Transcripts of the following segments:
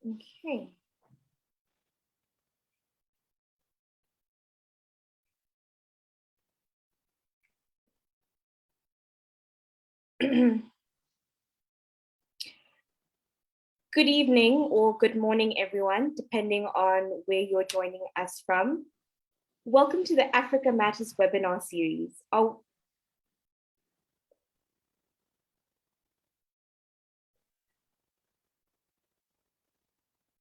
Okay. Good evening or good morning, everyone, depending on where you're joining us from. Welcome to the Africa Matters webinar series.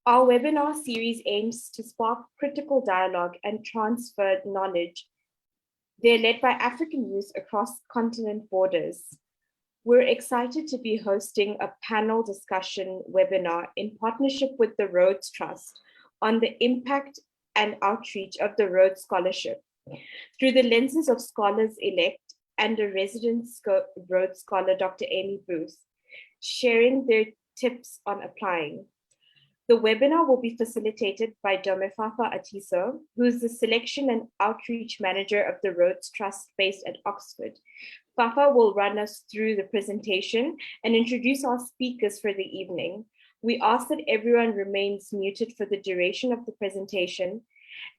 Our webinar series aims to spark critical dialogue and transfer knowledge. They're led by African youth across continent borders. We're excited to be hosting a panel discussion webinar in partnership with the Rhodes Trust on the impact and outreach of the Rhodes Scholarship through the lenses of Scholars-Elect and a resident Rhodes Scholar, Dr. Amy Booth, sharing their tips on applying. The webinar will be facilitated by Domefafa Atiso, who is the Selection and Outreach Manager of the Rhodes Trust based at Oxford. Fafa will run us through the presentation and introduce our speakers for the evening. We ask that everyone remains muted for the duration of the presentation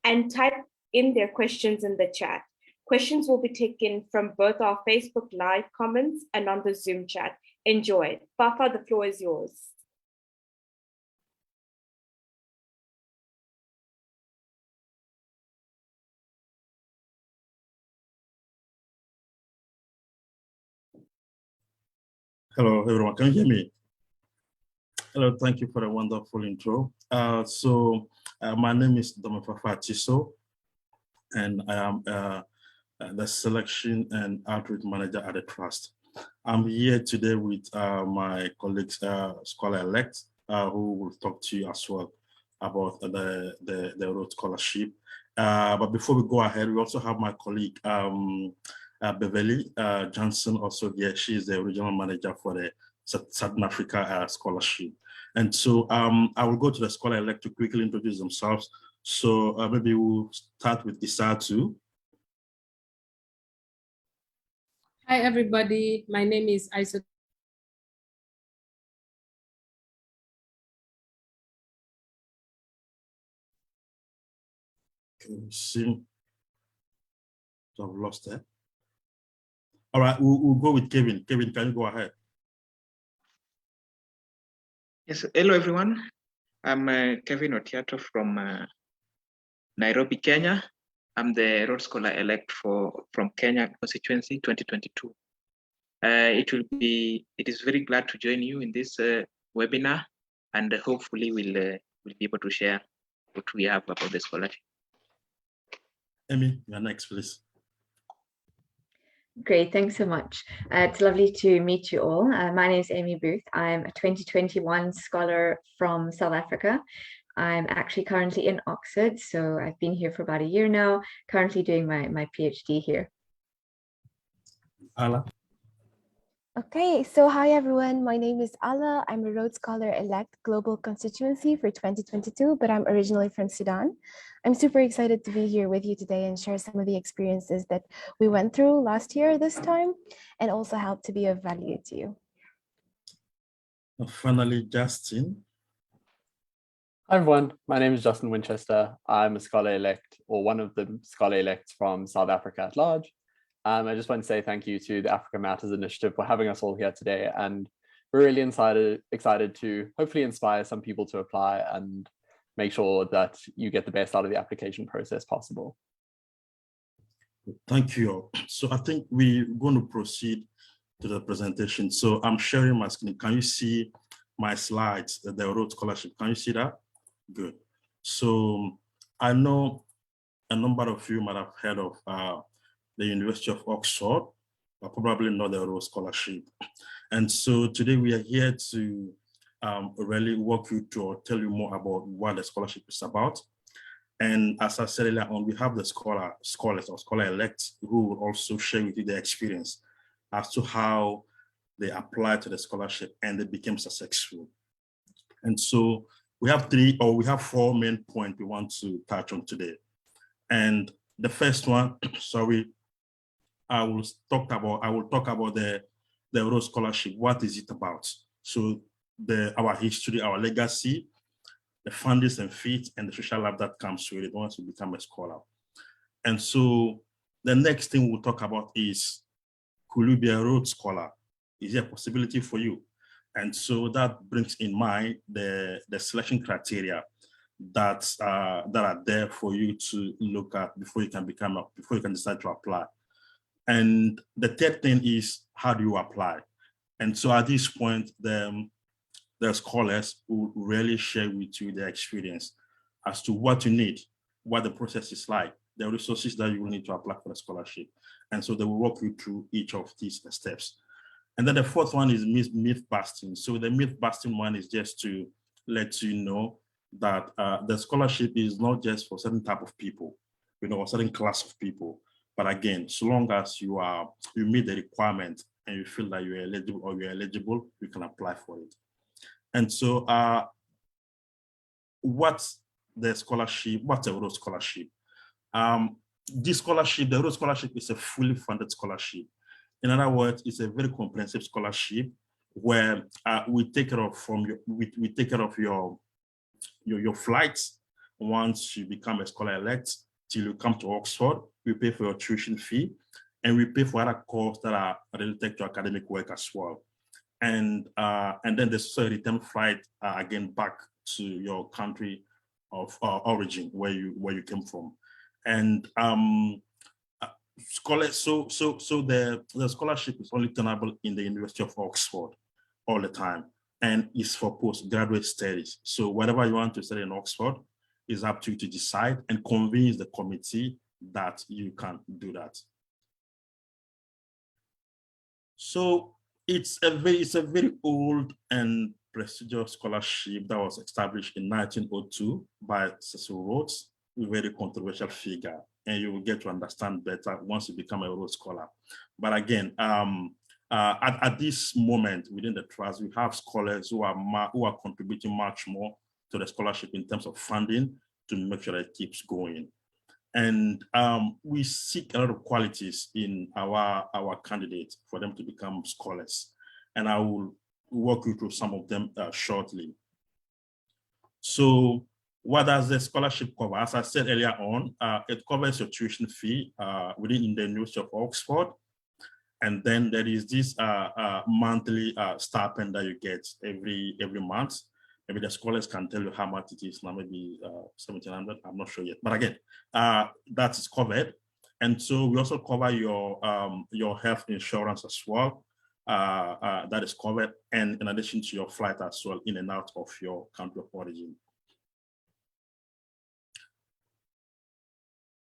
and type in their questions in the chat. Questions will be taken from both our Facebook Live comments and on the Zoom chat. Enjoy. Fafa, the floor is yours. Hello, everyone. Can you hear me? Hello, thank you for a wonderful intro. My name is Domefafa Atiso, and I am the Selection and Outreach Manager at the Trust. I'm here today with my colleagues, Scholar-Elect, who will talk to you as well about the Rhodes Scholarship. But before we go ahead, we also have my colleague, Beverly Johnson, also here. She is the regional manager for the Southern Africa Scholarship. And so I will go to the Scholar-Elect to quickly introduce themselves. So maybe we'll start with Isatu. Hi, everybody. My name is Isatu. Can you see? So I've lost it. All right, we'll go with Kevin. Kevin, can you go ahead? Yes, hello everyone. I'm Kevin Otiato from Nairobi, Kenya. I'm the Rhodes Scholar-Elect from Kenya constituency 2022. It is very glad to join you in this webinar, and hopefully we'll be able to share what we have about the scholarship. Amy, you're next, please. Great, thanks so much. It's lovely to meet you all. My name is Amy Booth. I'm a 2021 scholar from South Africa. I'm actually currently in Oxford, so I've been here for about a year now, currently doing my PhD here. Alaa. Okay, so hi everyone, my name is Alaa. I'm a Rhodes Scholar-Elect Global Constituency for 2022, but I'm originally from Sudan. I'm super excited to be here with you today and share some of the experiences that we went through last year this time, and also help to be of value to you. Finally, Justin. Hi everyone, my name is Justin Winchester. I'm a Scholar-Elect, or one of the Scholar-Elects from South Africa at large. I just want to say thank you to the Africa Matters Initiative for having us all here today, and we're really excited to hopefully inspire some people to apply and make sure that you get the best out of the application process possible. Thank you. So I think we're going to proceed to the presentation. So I'm sharing my screen. Can you see my slides, the Rhodes Scholarship? Can you see that? Good. So I know a number of you might have heard of the University of Oxford, but probably not the Rhodes Scholarship. And so today we are here to really walk you through or tell you more about what the scholarship is about. And as I said earlier on, we have the scholars or Scholar-Elect who will also share with you their experience as to how they applied to the scholarship and they became successful. And so we have four main points we want to touch on today. And the first one, sorry, I will talk about the Rhodes Scholarship. What is it about? So our history, our legacy, the findings and feats, and the social life that comes with it once you become a scholar. And so the next thing we'll talk about is, could you be a Rhodes Scholar? Is there a possibility for you? And so that brings in mind the selection criteria that are there for you to look at before you can decide to apply. And the third thing is, how do you apply? And so at this point, the scholars will really share with you their experience as to what you need, what the process is like, the resources that you will need to apply for the scholarship. And so they will walk you through each of these steps. And then the fourth one is myth busting. So the myth busting one is just to let you know that the scholarship is not just for certain type of people, a certain class of people. But again, so long as you meet the requirement and you feel that you're eligible, you can apply for it. And so what's the scholarship? What's a Rhodes Scholarship? This scholarship, the Rhodes Scholarship, is a fully funded scholarship. In other words, it's a very comprehensive scholarship where we take care of your flights once you become a scholar-elect till you come to Oxford. We pay for your tuition fee, and we pay for other costs that are related to academic work as well. And then there's also a return flight again back to your country of origin where you came from. And scholars, so the scholarship is only tenable in the University of Oxford all the time, and is for postgraduate studies. So whatever you want to study in Oxford is up to you to decide and convince the committee that you can do that. So it's a very old and prestigious scholarship that was established in 1902 by Cecil Rhodes, a very controversial figure, and you will get to understand better once you become a Rhodes Scholar. But again, at this moment within the trust, we have scholars who are contributing much more to the scholarship in terms of funding to make sure that it keeps going. And we seek a lot of qualities in our candidates for them to become scholars. And I will walk you through some of them shortly. So what does the scholarship cover? As I said earlier on, it covers your tuition fee within the University of Oxford. And then there is this monthly stipend that you get every month. Maybe the scholars can tell you how much it is now, maybe 1,700, I'm not sure yet. But again, that is covered. And so we also cover your health insurance as well. That is covered, and in addition to your flight as well, in and out of your country of origin.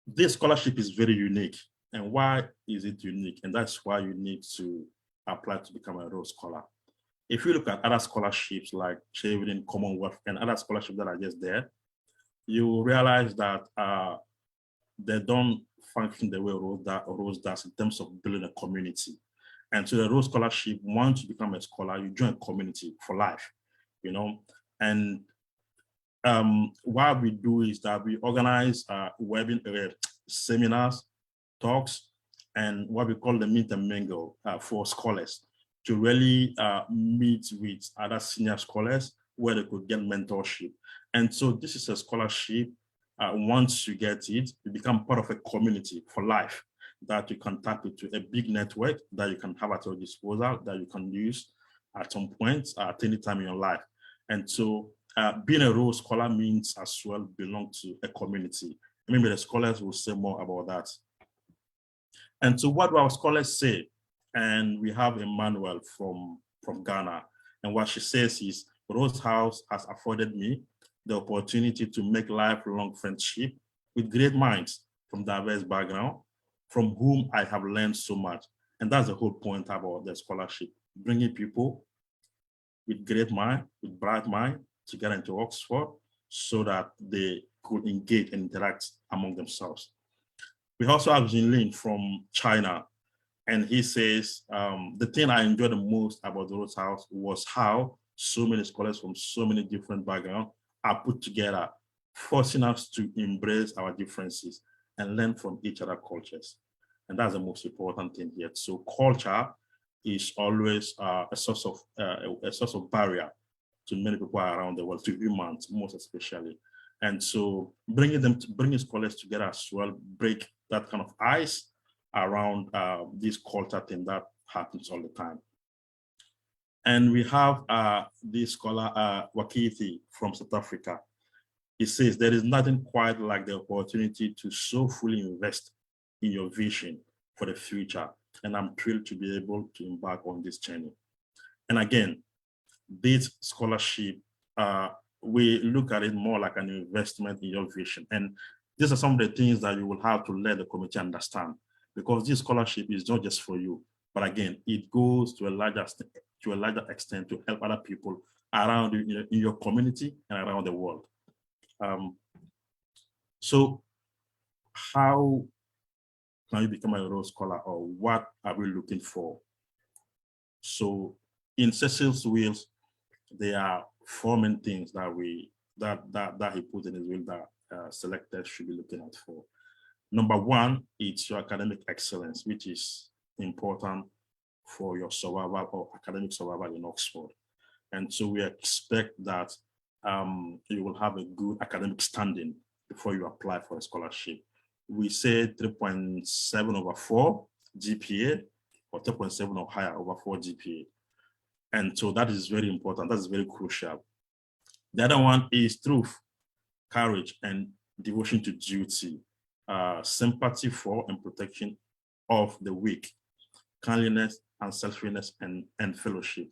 This scholarship is very unique. And why is it unique? And that's why you need to apply to become a Rhodes Scholar. If you look at other scholarships like Chevening, Commonwealth, and other scholarships that are just there, you will realize that they don't function the way Rhodes does in terms of building a community. And so the Rhodes Scholarship, once you become a scholar, you join a community for life, And what we do is that we organize webinar seminars, talks, and what we call the meet and mingle for scholars to really meet with other senior scholars where they could get mentorship. And so this is a scholarship. Once you get it, you become part of a community for life that you can tap into, a big network that you can have at your disposal, that you can use at some point, at any time in your life. And so being a Rhodes Scholar means as well belong to a community. Maybe the scholars will say more about that. And so what do our scholars say? And we have Emmanuel from Ghana. And what she says is, Rhodes House has afforded me the opportunity to make lifelong friendship with great minds from diverse backgrounds, from whom I have learned so much. And that's the whole point about the scholarship, bringing people with great mind, with bright mind, together into Oxford so that they could engage and interact among themselves. We also have Jinlin from China, and he says, the thing I enjoyed the most about the Rhodes House was how so many scholars from so many different backgrounds are put together, forcing us to embrace our differences and learn from each other's cultures. And that's the most important thing here. So culture is always a source of barrier to many people around the world, to humans most especially. And so bringing scholars together as well, break that kind of ice around this culture thing that happens all the time. And we have this scholar, Wakiti from South Africa. He says, there is nothing quite like the opportunity to so fully invest in your vision for the future. And I'm thrilled to be able to embark on this journey. And again, this scholarship, we look at it more like an investment in your vision. And these are some of the things that you will have to let the committee understand, because this scholarship is not just for you, but again, it goes to a larger extent to help other people around you, in your community and around the world. So how can you become a Rhodes Scholar, or what are we looking for? So in Cecil's wills, there are 4 main things that he put in his will that selectors should be looking out for. Number 1, it's your academic excellence, which is important for your survival or academic survival in Oxford. And so we expect that you will have a good academic standing before you apply for a scholarship. We say 3.7/4 GPA or 3.7 or higher over 4 GPA. And so that is very important. That is very crucial. The other one is truth, courage, and devotion to duty, sympathy for and protection of the weak, kindliness, unselfishness, and fellowship.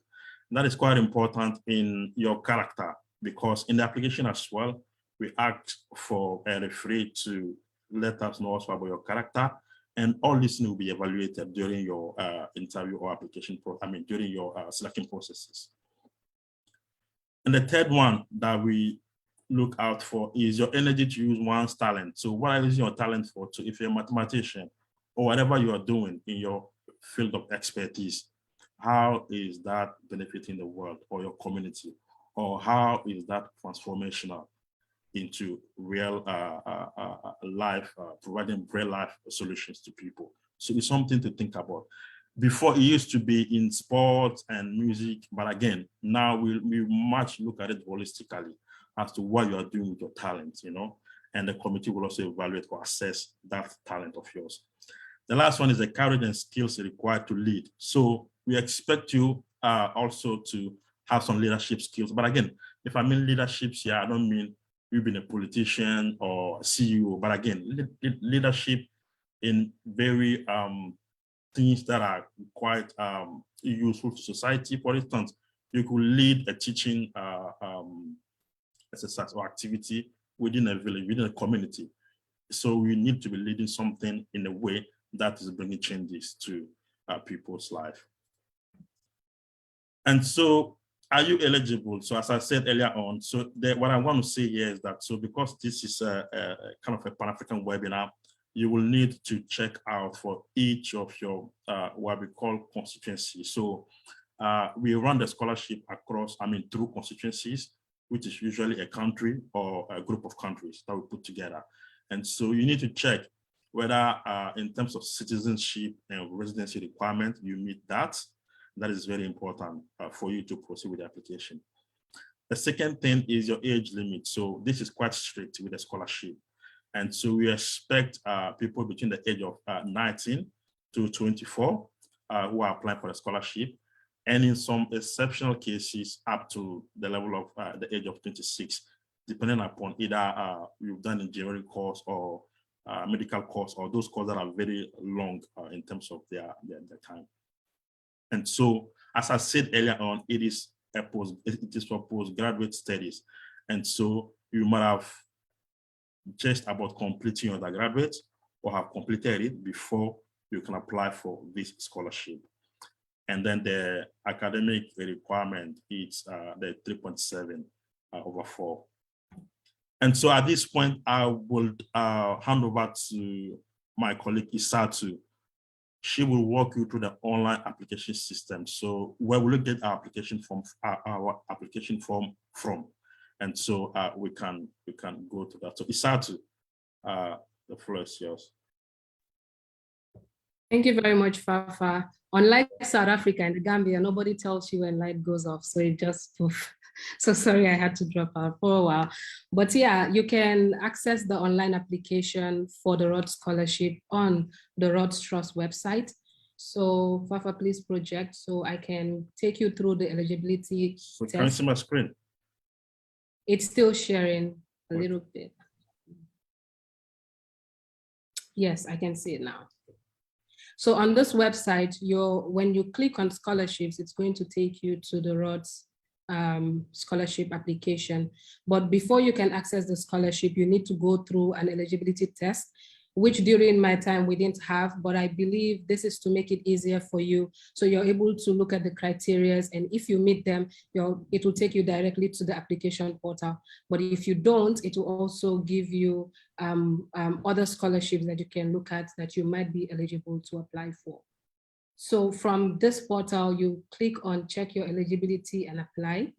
That is quite important in your character, because in the application as well, we ask for a referee to let us know also about your character, and all this will be evaluated during your interview or application, during your selection processes. And the third one that we look out for is your energy to use one's talent. So what are you using your talent for? So if you're a mathematician or whatever you are doing in your field of expertise, how is that benefiting the world or your community? Or how is that transformational into real life, providing real life solutions to people? So it's something to think about. Before, it used to be in sports and music, but again, now we much look at it holistically as to what you are doing with your talent, and the committee will also evaluate or assess that talent of yours. The last one is the courage and skills required to lead. So we expect you also to have some leadership skills. But again, if I mean leadership here, I don't mean you being a politician or a CEO, but again, leadership in very things that are quite useful to society. For instance, you could lead a teaching exercise or activity within a village, within a community. So we need to be leading something in a way that is bringing changes to people's life. And so, are you eligible? So as I said earlier on, so what I want to say here is that, so because this is a kind of a Pan-African webinar, you will need to check out for each of your what we call constituencies. So we run the scholarship across, through constituencies, which is usually a country or a group of countries that we put together. And so you need to check whether in terms of citizenship and residency requirement, you meet that. That is very important for you to proceed with the application. The second thing is your age limit. So this is quite strict with the scholarship. And so we expect people between the age of 19 to 24 who are applying for the scholarship, and in some exceptional cases up to the level of the age of 26, depending upon either you've done an engineering course or medical course, or those courses that are very long in terms of their time. And so, as I said earlier on, it is for postgraduate studies. And so you might have just about completing your undergraduate or have completed it before you can apply for this scholarship. And then the academic requirement is the 3.7/4. And so at this point, I will hand over to my colleague Isatu. She will walk you through the online application system. So where will you get our application form from? And so we can go to that. So Isatu, the floor is yours. Thank you very much, Fafa. Unlike South Africa and Gambia, nobody tells you when light goes off, so it just poof. So sorry I had to drop out for a while. But yeah, you can access the online application for the Rhodes Scholarship on the Rhodes Trust website. So Fafa, please project so I can take you through the eligibility So test. can you see my screen? It's still sharing a little bit. Yes, I can see it now. So on this website, when you click on scholarships, it's going to take you to the Rhodes scholarship application. But before you can access the scholarship, you need to go through an eligibility test, which during my time we didn't have, but I believe this is to make it easier for you. So you're able to look at the criteria, and if you meet them, it will take you directly to the application portal. But if you don't, it will also give you other scholarships that you can look at that you might be eligible to apply for. So from this portal, you click on check your eligibility and apply.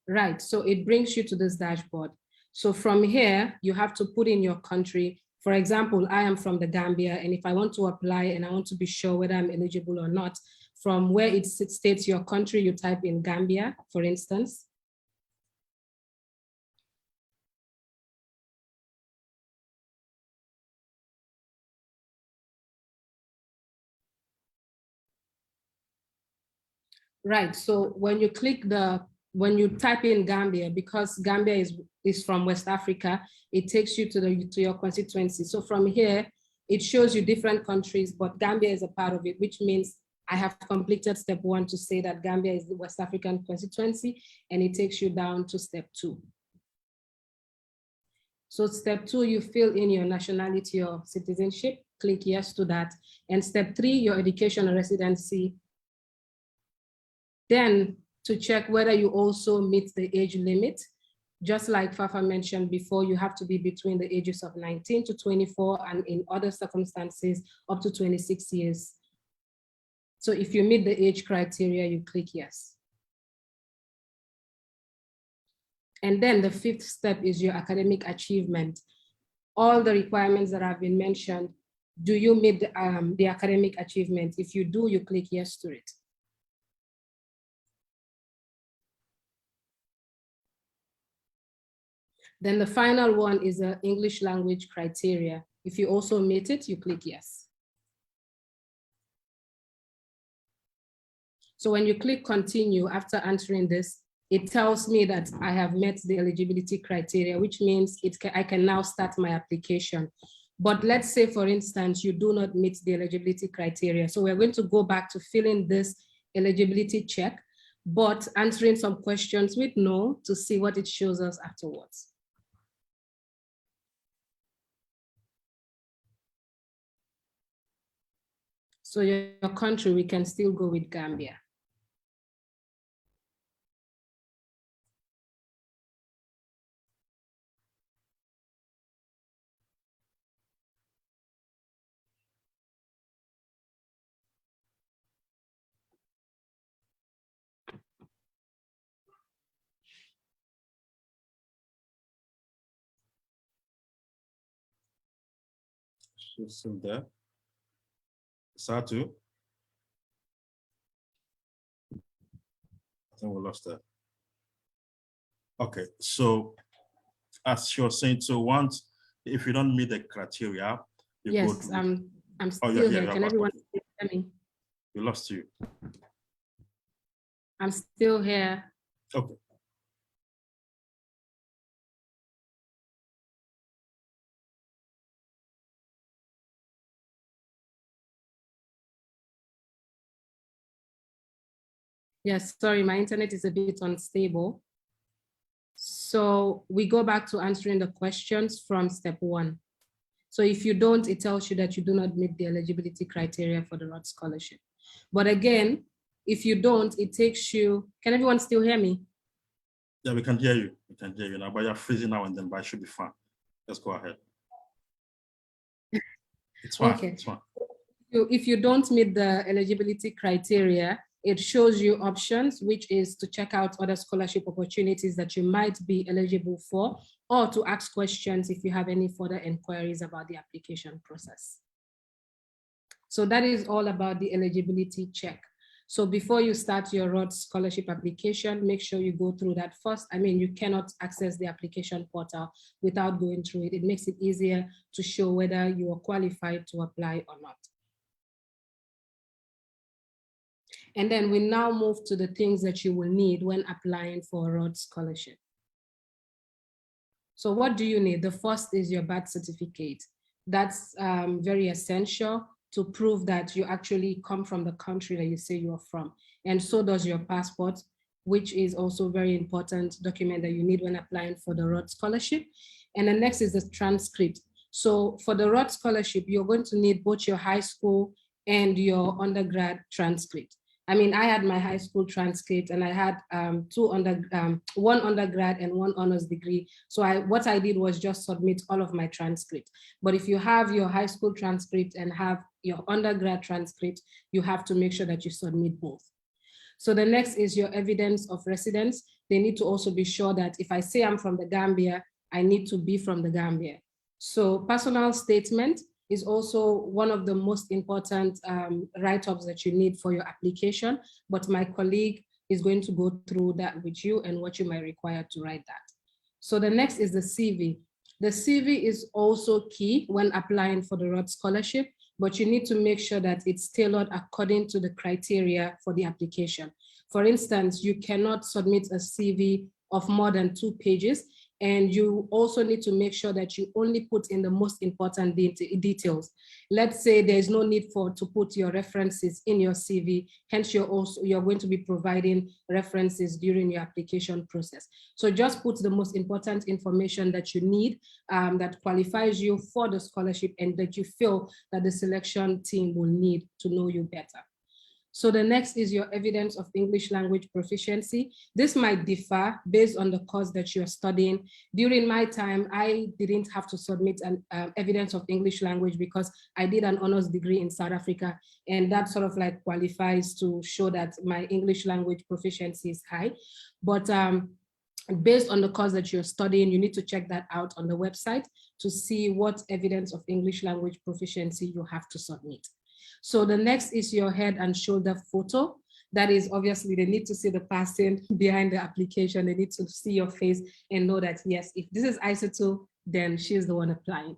Right, so it brings you to this dashboard. So from here, you have to put in your country. For example, I am from the Gambia, and if I want to apply and I want to be sure whether I'm eligible or not, from where it states your country, you type in Gambia, for instance. Right, so when you type in Gambia, because Gambia is from West Africa, it takes you to your constituency. So from here, it shows you different countries, but Gambia is a part of it, which means I have completed step 1 to say that Gambia is the West African constituency, and it takes you down to step 2. So step 2, you fill in your nationality or citizenship, click yes to that. And step 3, your education or residency. Then to check whether you also meet the age limit, just like Fafa mentioned before, you have to be between the ages of 19 to 24, and in other circumstances, up to 26 years. So if you meet the age criteria, you click yes. And then the 5th step is your academic achievement. All the requirements that have been mentioned, do you meet the academic achievement? If you do, you click yes to it. Then the final one is the English language criteria. If you also meet it, you click yes. So when you click continue after answering this, it tells me that I have met the eligibility criteria, which means I can now start my application. But let's say, for instance, you do not meet the eligibility criteria. So we're going to go back to filling this eligibility check, but answering some questions with no to see what it shows us afterwards. So your country, we can still go with Gambia. She's still there. Isatu? I think we lost her. Okay, so as you're saying, so once, if you don't meet the criteria, you yes, go to... I'm still here. Can everyone hear me? We lost you. I'm still here. Okay. Yes, sorry, my internet is a bit unstable. So we go back to answering the questions from step 1. So if you don't, it tells you that you do not meet the eligibility criteria for the Rhodes Scholarship. But again, if you don't, it takes you, can everyone still hear me? Yeah, we can hear you. We can hear you now, but you're freezing now and then, but it should be fine. Let's go ahead. It's fine. Okay. It's fine. If you don't meet the eligibility criteria, It shows you options, which is to check out other scholarship opportunities that you might be eligible for, or to ask questions if you have any further inquiries about the application process. So that is all about the eligibility check. So before you start your Rhodes Scholarship application, make sure you go through that first. I mean, you cannot access the application portal without going through it. It makes it easier to show whether you are qualified to apply or not. And then we now move to the things that you will need when applying for a Rhodes Scholarship. So what do you need? The first is your birth certificate. That's very essential to prove that you actually come from the country that you say you are from. And so does your passport, which is also a very important document that you need when applying for the Rhodes Scholarship. And the next is the transcript. So for the Rhodes Scholarship, you're going to need both your high school and your undergrad transcript. I mean, I had my high school transcript and I had one undergrad and one honors degree. So what I did was just submit all of my transcript. But if you have your high school transcript and have your undergrad transcript, you have to make sure that you submit both. So the next is your evidence of residence. They need to also be sure that if I say I'm from the Gambia, I need to be from the Gambia. So personal statement is also one of the most important write-ups that you need for your application, but my colleague is going to go through that with you and what you might require to write that. So the next is the CV. The CV is also key when applying for the Rhodes Scholarship, but you need to make sure that it's tailored according to the criteria for the application. For instance, you cannot submit a CV of more than 2 pages, and you also need to make sure that you only put in the most important details. Let's say there's no need to put your references in your CV, hence you're going to be providing references during your application process. So just put the most important information that you need that qualifies you for the scholarship and that you feel that the selection team will need to know you better. So the next is your evidence of English language proficiency. This might differ based on the course that you're studying. During my time, I didn't have to submit an evidence of English language because I did an honors degree in South Africa, and that sort of like qualifies to show that my English language proficiency is high. But based on the course that you're studying, you need to check that out on the website to see what evidence of English language proficiency you have to submit. So the next is your head and shoulder photo. That is obviously they need to see the person behind the application. They need to see your face and know that, yes, if this is Isatu, then she's the one applying.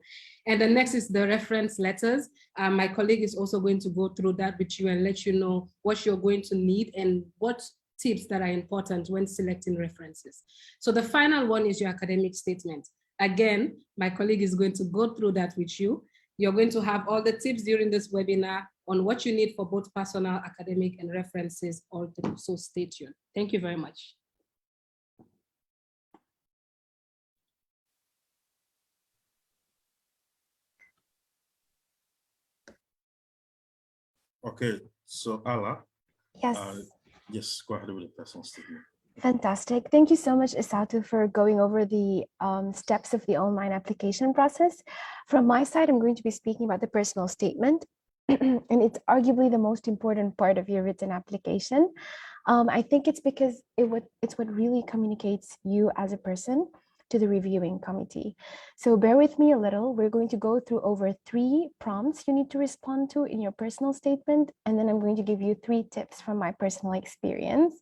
And the next is the reference letters. My colleague is also going to go through that with you and let you know what you're going to need and what tips that are important when selecting references. So the final one is your academic statement. Again, my colleague is going to go through that with you. You're going to have all the tips during this webinar on what you need for both personal, academic, and references all through. So stay tuned. Thank you very much. Okay, so Alaa. Yes. Yes, go ahead with the personal statement. Fantastic. Thank you so much, Isatu, for going over the steps of the online application process. From my side, I'm going to be speaking about the personal statement, and it's arguably the most important part of your written application. I think it's because it's what really communicates you as a person to the reviewing committee. So bear with me a little. We're going to go through over 3 prompts you need to respond to in your personal statement, and then I'm going to give you 3 tips from my personal experience.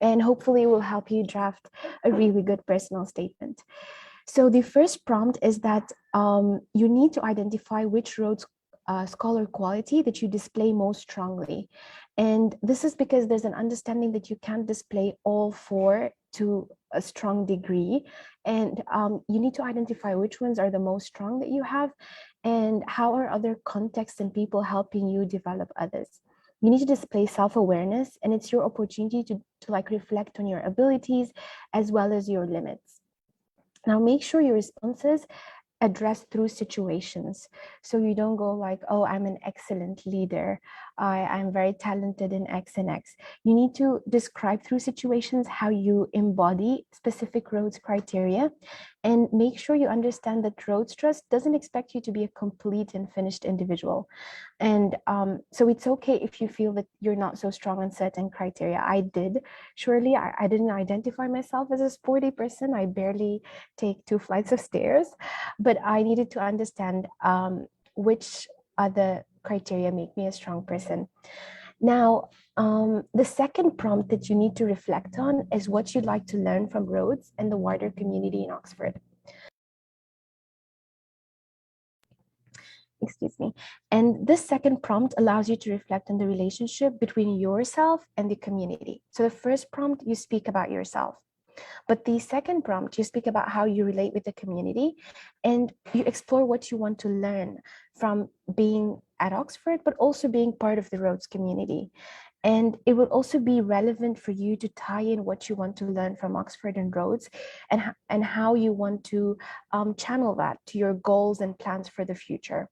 And hopefully it will help you draft a really good personal statement. So the first prompt is that you need to identify which Rhodes Scholar quality that you display most strongly. And this is because there's an understanding that you can't display all 4 to a strong degree. And you need to identify which ones are the most strong that you have and how are other contexts and people helping you develop others. You need to display self-awareness, and it's your opportunity to like reflect on your abilities as well as your limits. Now make sure your responses address through situations. So you don't go like, oh, I'm an excellent leader. I'm very talented in X and X. You need to describe through situations how you embody specific Rhodes criteria, and make sure you understand that Rhodes Trust doesn't expect you to be a complete and finished individual. And so it's okay if you feel that you're not so strong on certain criteria. I did. Surely I didn't identify myself as a sporty person. I barely take 2 flights of stairs, but I needed to understand which other criteria make me a strong person. Now, the second prompt that you need to reflect on is what you'd like to learn from Rhodes and the wider community in Oxford. Excuse me. And this second prompt allows you to reflect on the relationship between yourself and the community. So the first prompt, you speak about yourself. But the second prompt, you speak about how you relate with the community, and you explore what you want to learn from being at Oxford, but also being part of the Rhodes community. And it will also be relevant for you to tie in what you want to learn from Oxford and Rhodes, and how you want to channel that to your goals and plans for the future.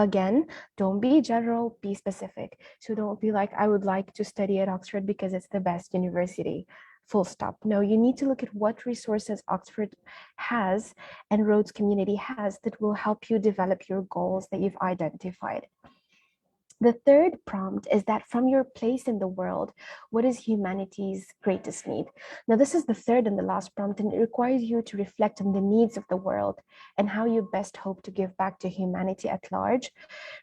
Again, don't be general, be specific. So don't be like, I would like to study at Oxford because it's the best university. Full stop. No, you need to look at what resources Oxford has and Rhodes community has that will help you develop your goals that you've identified. The third prompt is that from your place in the world, what is humanity's greatest need? Now, this is the third and the last prompt, and it requires you to reflect on the needs of the world and how you best hope to give back to humanity at large.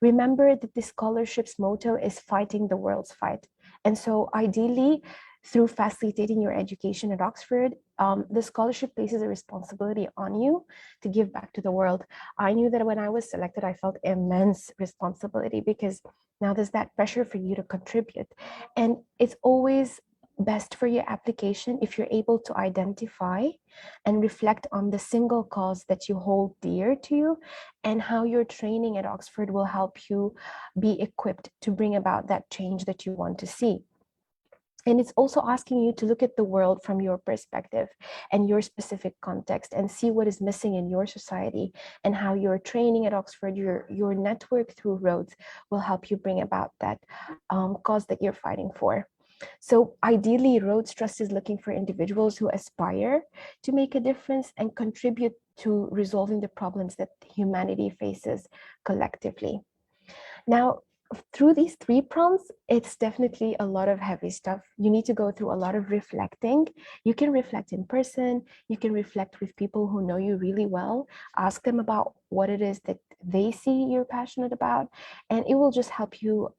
Remember that the scholarship's motto is fighting the world's fight. And so ideally, through facilitating your education at Oxford, the scholarship places a responsibility on you to give back to the world. I knew that when I was selected, I felt immense responsibility because now there's that pressure for you to contribute. And it's always best for your application if you're able to identify and reflect on the single cause that you hold dear to you, and how your training at Oxford will help you be equipped to bring about that change that you want to see. And it's also asking you to look at the world from your perspective and your specific context and see what is missing in your society, and how your training at Oxford, your network through Rhodes will help you bring about that cause that you're fighting for. So ideally, Rhodes Trust is looking for individuals who aspire to make a difference and contribute to resolving the problems that humanity faces collectively. Now, through these 3 prompts, it's definitely a lot of heavy stuff. You need to go through a lot of reflecting. You can reflect in person. You can reflect with people who know you really well. Ask them about what it is that they see you're passionate about, and it will just help you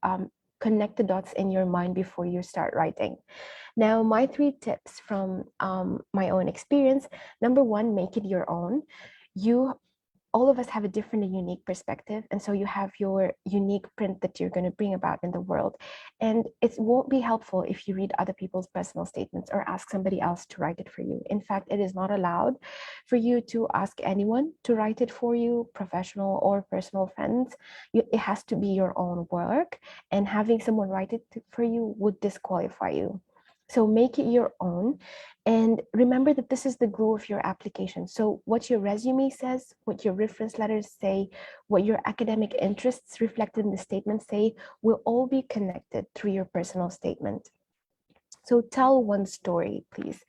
connect the dots in your mind before you start writing. Now, my 3 tips from my own experience. Number 1, make it your own. All of us have a different and unique perspective. And so you have your unique print that you're going to bring about in the world. And it won't be helpful if you read other people's personal statements or ask somebody else to write it for you. In fact, it is not allowed for you to ask anyone to write it for you, professional or personal friends. It has to be your own work, and having someone write it for you would disqualify you. So make it your own, and remember that this is the glue of your application. So what your resume says, what your reference letters say, what your academic interests reflected in the statement say, will all be connected through your personal statement. So tell one story, please.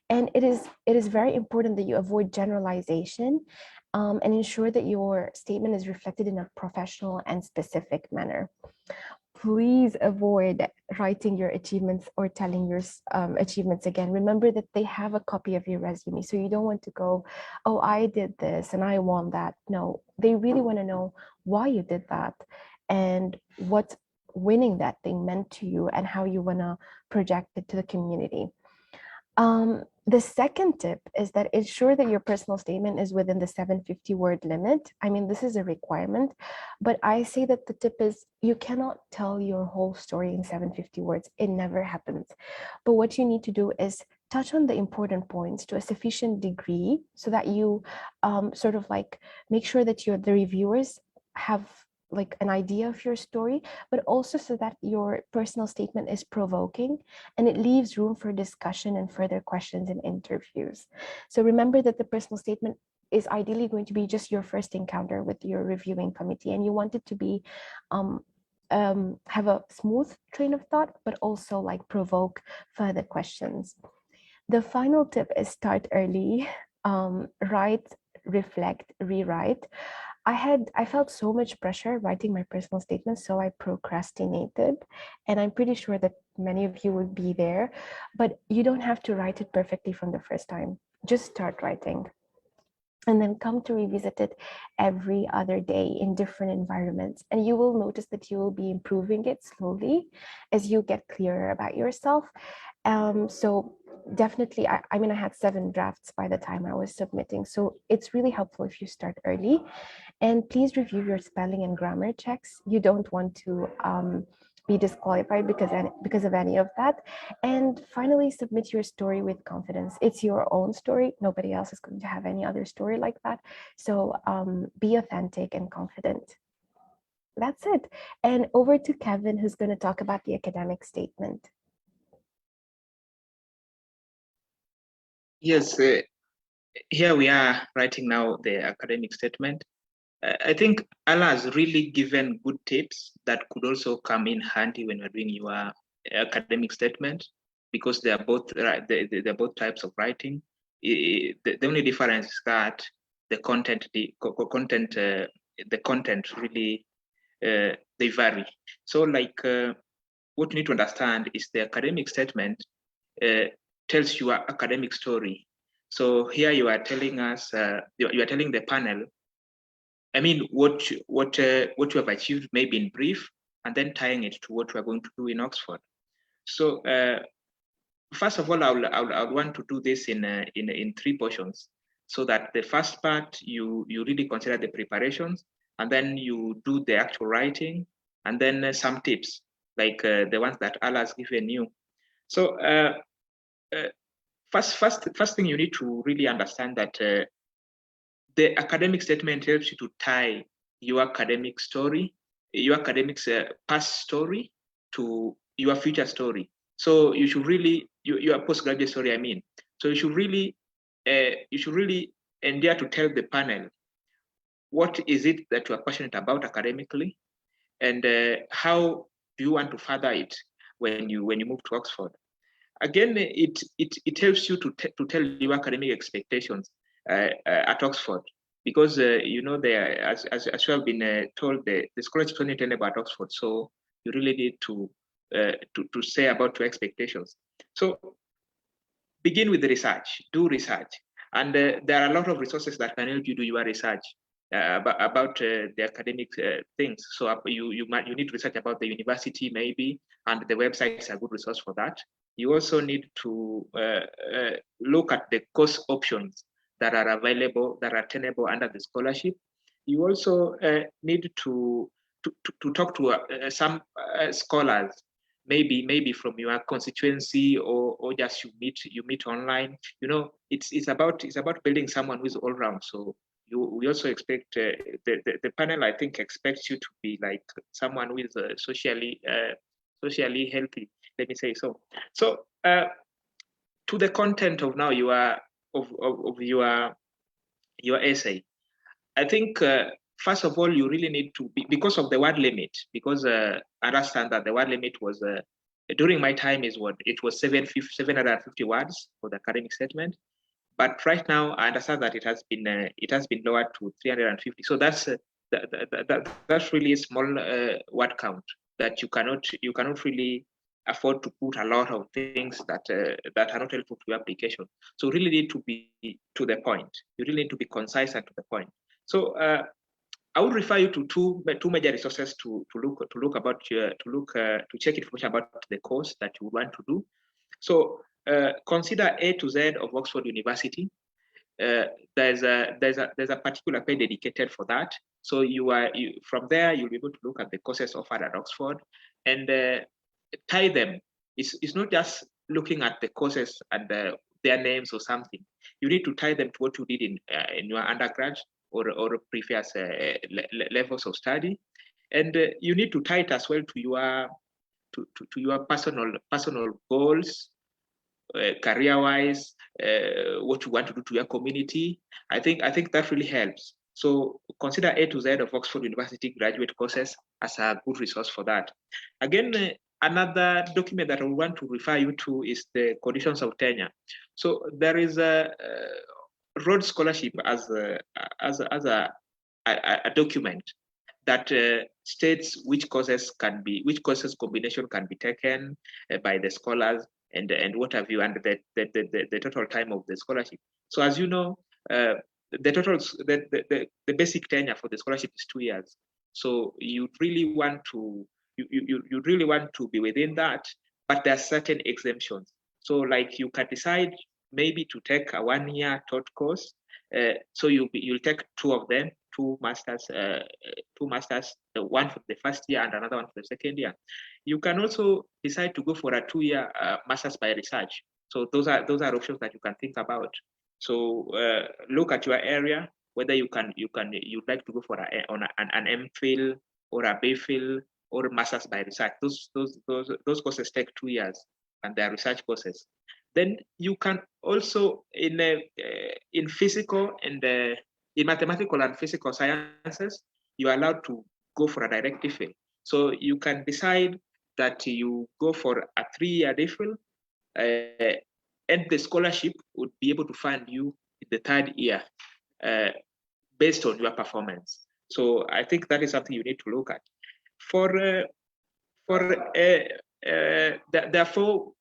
And it is very important that you avoid generalization and ensure that your statement is reflected in a professional and specific manner. Please avoid writing your achievements or telling your achievements again. Remember that they have a copy of your resume. So you don't want to go, oh, I did this and I won that. No, they really want to know why you did that and what winning that thing meant to you and how you want to project it to the community. The second tip is that ensure that your personal statement is within the 750 word limit. I mean, this is a requirement, but I say that the tip is you cannot tell your whole story in 750 words. It never happens. But what you need to do is touch on the important points to a sufficient degree so that you sort of like make sure that the reviewers have like an idea of your story, but also so that your personal statement is provoking and it leaves room for discussion and further questions in interviews. So remember that the personal statement is ideally going to be just your first encounter with your reviewing committee, and you want it to be have a smooth train of thought, but also like provoke further questions. The final tip is start early, write, reflect, rewrite. I felt so much pressure writing my personal statements, so I procrastinated. And I'm pretty sure that many of you would be there, but you don't have to write it perfectly from the first time. Just start writing. And then come to revisit it every other day in different environments. And you will notice that you will be improving it slowly as you get clearer about yourself. So definitely, I mean, I had 7 drafts by the time I was submitting. So it's really helpful if you start early. And please review your spelling and grammar checks. You don't want to be disqualified because of any of that. And finally, submit your story with confidence. It's your own story. Nobody else is going to have any other story like that. So be authentic and confident. That's it. And over to Kevin, who's going to talk about the academic statement. Yes, here we are writing now the academic statement. I think Alaa has really given good tips that could also come in handy when you're doing your academic statement, because they are both they're both types of writing. The only difference is that the content really they vary. So like what you need to understand is the academic statement tells your academic story. So here you are telling us, you are telling the panel, I mean, what you have achieved maybe in brief, and then tying it to what we are going to do in Oxford. So first of all, I would want to do this in 3 portions, so that the first part you really consider the preparations, and then you do the actual writing, and then some tips like the ones that Alaa has given you. So first thing you need to really understand that the academic statement helps you to tie your academic story, your academic past story, to your future story. So you should really, your postgraduate story, I mean. So you should really endeavor to tell the panel what is it that you are passionate about academically, and how do you want to further it when you move to Oxford. Again, it helps you to tell your academic expectations at Oxford, because you know, there, as you have been told, the scholarship is only tell about Oxford, so you really need to say about your expectations. So begin with the research, do research, and there are a lot of resources that can help you do your research about the academic things. So you need to research about the university maybe, and the website is a good resource for that. You also need to look at the course options that are available, that are tenable under the scholarship. You also need to talk to some scholars, maybe from your constituency, or just you meet online. You know, it's about building someone who is all round. So we also expect the panel, I think, expects you to be like someone who is socially healthy, let me say so. So to the content of now of your essay, I think first of all you really need to be, because of the word limit, because I understand that the word limit was during my time is what it was 750 words for the academic statement, but right now I understand that it has been lowered to 350. So that's that's really a small word count that you cannot really afford to put a lot of things that are not helpful to your application. So you really need to be to the point. You really need to be concise and to the point. So I would refer you to two major resources to check information about the course that you want to do. So consider A to Z of Oxford University. There's a particular page dedicated for that. So from there you'll be able to look at the courses offered at Oxford and tie them. It's not just looking at the courses and their names or something. You need to tie them to what you did in your undergrad or previous levels of study, and you need to tie it as well to your personal goals, career-wise, what you want to do to your community. I think that really helps. So consider A to Z of Oxford University graduate courses as a good resource for that. Again, another document that I want to refer you to is the conditions of tenure. So there is a Rhodes Scholarship as a document that states which courses combination can be taken by the scholars and what have you, and the total time of the scholarship. So as you know, the basic tenure for the scholarship is 2 years. So you really want to be within that, but there are certain exemptions. So like you can decide maybe to take a 1-year taught course. So you'll take 2 of them, 2 masters, one for the first year and another one for the second year. You can also decide to go for a 2-year masters by research. So those are options that you can think about. So look at your area, whether you'd like to go for an MPhil or a BPhil or masters by research. Those courses take 2 years and they are research courses. Then you can also in physical and in mathematical and physical sciences, you are allowed to go for a direct DPhil. So you can decide that you go for a 3-year DPhil, and the scholarship would be able to fund you in the 3rd year based on your performance. So I think that is something you need to look at. There are 4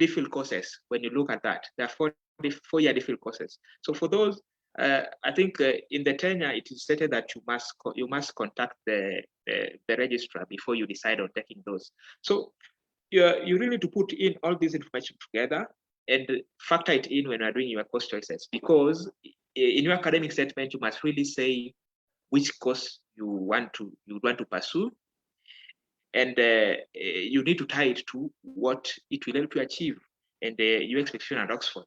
DPhil courses. When you look at that, there are 4-year DPhil courses. So for those, I think in the tenure it is stated that you must contact the registrar before you decide on taking those. So you really need to put in all this information together and factor it in when you're doing your course choices, because in your academic statement you must really say which course you want to pursue, and you need to tie it to what it will help you achieve and your expectation at Oxford.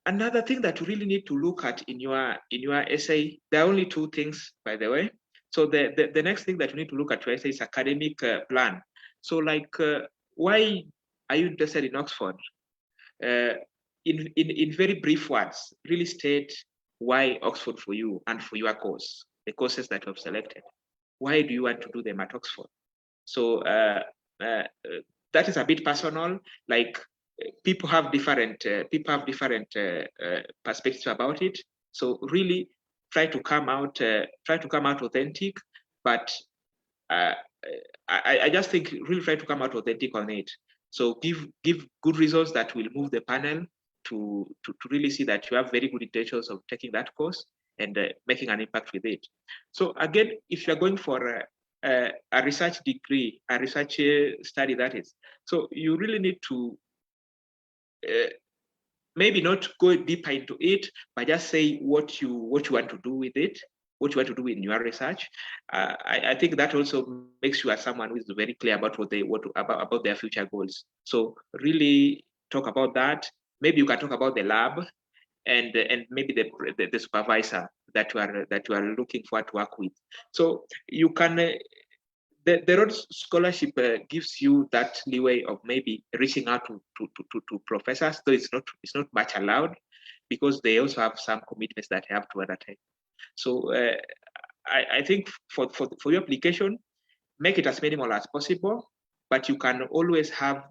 Another thing that you really need to look at in your essay, there are only 2 things, by the way. So the next thing that you need to look at your essay is academic plan. So like, why are you interested in Oxford? In very brief words, really state why Oxford for you and for your course, the courses that you have selected. Why do you want to do them at Oxford? So that is a bit personal. Like, people have different perspectives about it. So really try to come out authentic. But I just think really try to come out authentic on it. So give good results that will move the panel to really see that you have very good intentions of taking that course and making an impact with it. So again, if you're going for a research degree, a research study, that is, so you really need to maybe not go deeper into it, but just say what you want to do with it, what you want to do in your research. I think that also makes you as someone who is very clear about about their future goals. So really talk about that. Maybe you can talk about the lab and maybe the supervisor that you are looking for to work with. So you can. The Rhodes Scholarship gives you that leeway of maybe reaching out to professors, though it's not much allowed, because they also have some commitments that they have to undertake. So I think for your application, make it as minimal as possible, but you can always have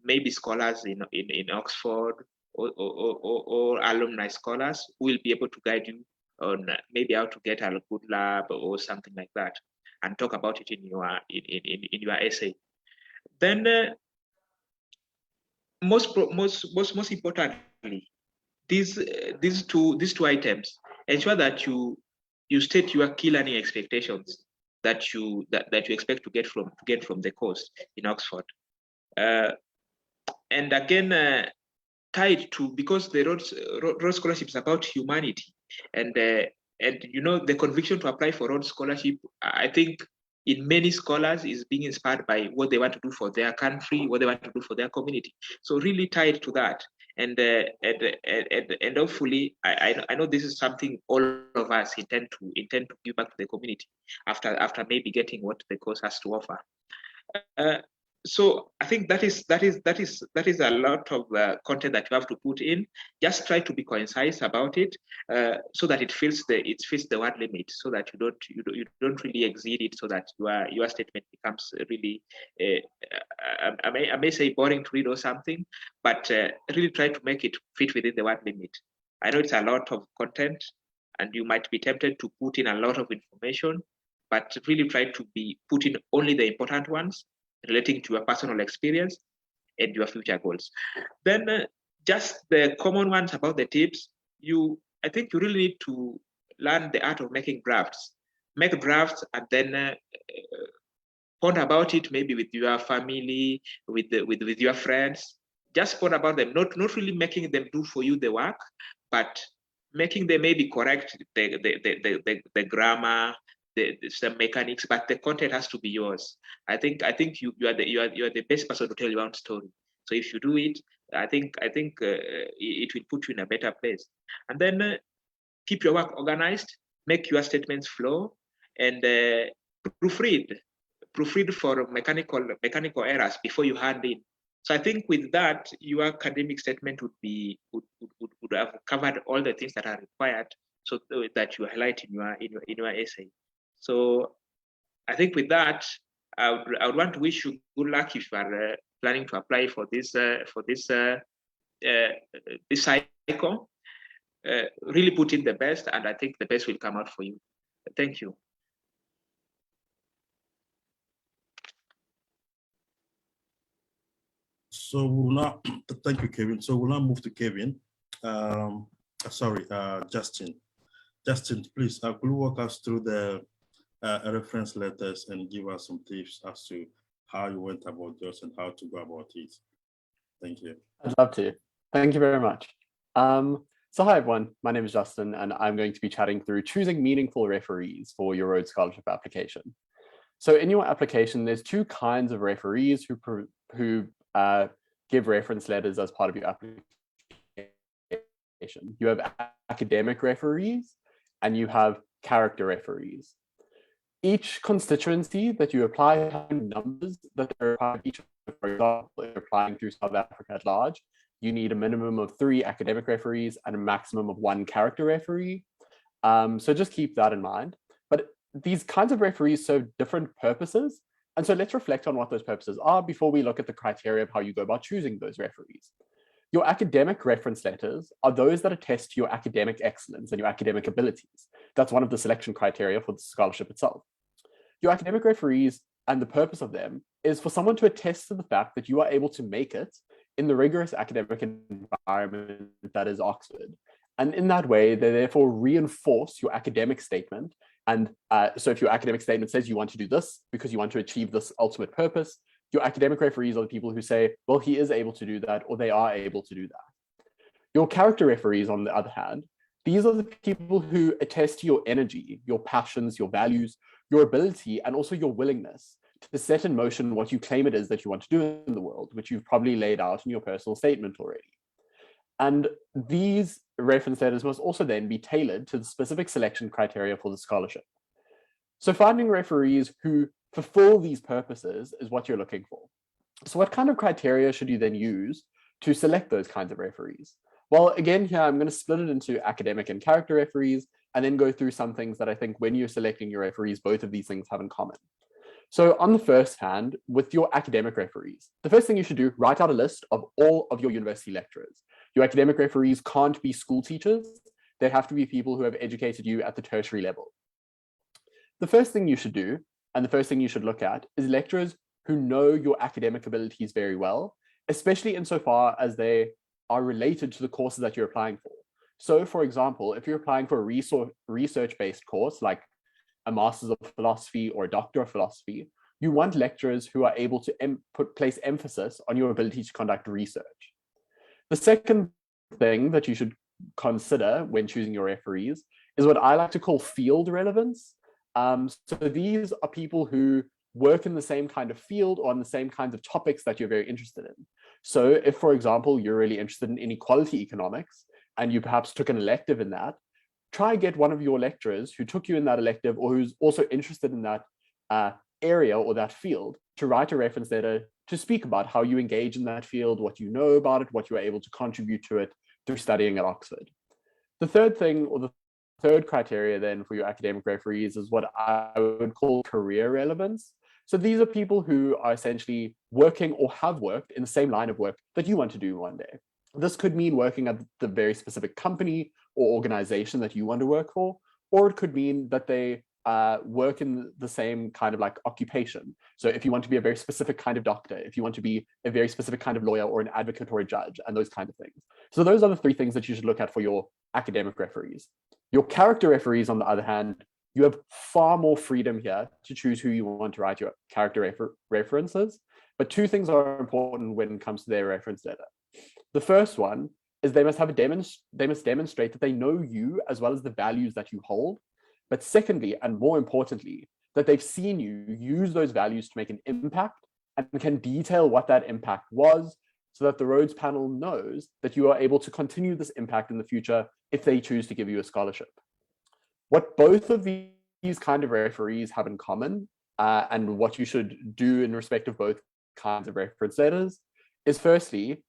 maybe scholars in Oxford or alumni scholars who will be able to guide you on maybe how to get a good lab or something like that, and talk about it in your essay. Then most importantly, these two items, ensure that you state your key learning expectations that you expect to get from the course in Oxford. And again, tied to, because the Rhodes Scholarship is about humanity, and you know, the conviction to apply for Rhodes Scholarship, I think in many scholars is being inspired by what they want to do for their country, what they want to do for their community. So really tied to that, and hopefully, I know this is something all of us intend to give back to the community after maybe getting what the course has to offer. so I think that is a lot of content that you have to put in. Just try to be concise about it, so that it fits the word limit, so that you don't really exceed it, so that your statement becomes really I may say boring to read or something, but really try to make it fit within the word limit. I know it's a lot of content, and you might be tempted to put in a lot of information, but really try to put in only the important ones relating to your personal experience and your future goals. Then just the common ones about the tips, I think you really need to learn the art of making drafts. Make drafts and then ponder about it, maybe with your family, with your friends. Just ponder about them, not really making them do for you the work, but making them maybe correct the grammar, the mechanics, but the content has to be yours. I think you are the best person to tell your own story. So if you do it, I think it will put you in a better place. And then keep your work organized, make your statements flow, and proofread for mechanical errors before you hand in. So I think with that, your academic statement would have covered all the things that are required, so that you highlight in your essay. So I think with that, I would want to wish you good luck if you are planning to apply for this cycle. Really put in the best, and I think the best will come out for you. Thank you. So we'll now, thank you, Kevin. So we'll now move to Kevin. Justin. Justin, please, could you walk us through the reference letters and give us some tips as to how you went about yours and how to go about it? Thank you. I'd love to. Thank you very much. So hi, everyone. My name is Justin, and I'm going to be chatting through choosing meaningful referees for your Rhodes Scholarship application. So in your application, there's two kinds of referees who give reference letters as part of your application. You have academic referees and you have character referees. Each constituency that you apply has numbers that are required. Each, for example, if you're applying through South Africa at large, you need a minimum of 3 academic referees and a maximum of 1 character referee. So just keep that in mind. But these kinds of referees serve different purposes. And so let's reflect on what those purposes are before we look at the criteria of how you go about choosing those referees. Your academic reference letters are those that attest to your academic excellence and your academic abilities. That's one of the selection criteria for the scholarship itself. Your academic referees, and the purpose of them, is for someone to attest to the fact that you are able to make it in the rigorous academic environment that is Oxford. And in that way, they therefore reinforce your academic statement. And so if your academic statement says you want to do this because you want to achieve this ultimate purpose, your academic referees are the people who say, well, he is able to do that, or they are able to do that. Your character referees, on the other hand, these are the people who attest to your energy, your passions, your values, your ability, and also your willingness to set in motion what you claim it is that you want to do in the world, which you've probably laid out in your personal statement already. And these reference letters must also then be tailored to the specific selection criteria for the scholarship. So finding referees who fulfill these purposes is what you're looking for. So what kind of criteria should you then use to select those kinds of referees? Well, again, here I'm going to split it into academic and character referees, and then go through some things that I think when you're selecting your referees, both of these things have in common. So on the first hand, with your academic referees, the first thing you should do, write out a list of all of your university lecturers. Your academic referees can't be school teachers. They have to be people who have educated you at the tertiary level. The first thing you should do, and the first thing you should look at, is lecturers who know your academic abilities very well, especially insofar as they are related to the courses that you're applying for. So for example, if you're applying for a research-based course, like a Master's of Philosophy or a Doctor of Philosophy, you want lecturers who are able to place emphasis on your ability to conduct research. The second thing that you should consider when choosing your referees is what I like to call field relevance. So these are people who work in the same kind of field or on the same kinds of topics that you're very interested in. So if, for example, you're really interested in inequality economics and you perhaps took an elective in that, try get one of your lecturers who took you in that elective or who's also interested in that area or that field to write a reference letter to speak about how you engage in that field, what you know about it, what you are able to contribute to it through studying at Oxford. The third thing, or the third criteria then for your academic referees, is what I would call career relevance. So these are people who are essentially working or have worked in the same line of work that you want to do one day. This could mean working at the very specific company or organization that you want to work for, or it could mean that they work in the same kind of like occupation. So if you want to be a very specific kind of doctor, if you want to be a very specific kind of lawyer or an advocate or a judge, and those kind of things. So those are the three things that you should look at for your academic referees. Your character referees, on the other hand, you have far more freedom here to choose who you want to write your character references. But two things are important when it comes to their reference letter. The first one is they must demonstrate that they know you as well as the values that you hold. But secondly, and more importantly, that they've seen you use those values to make an impact and can detail what that impact was, so that the Rhodes panel knows that you are able to continue this impact in the future if they choose to give you a scholarship. What both of these kind of referees have in common, and what you should do in respect of both kinds of reference letters, is firstly,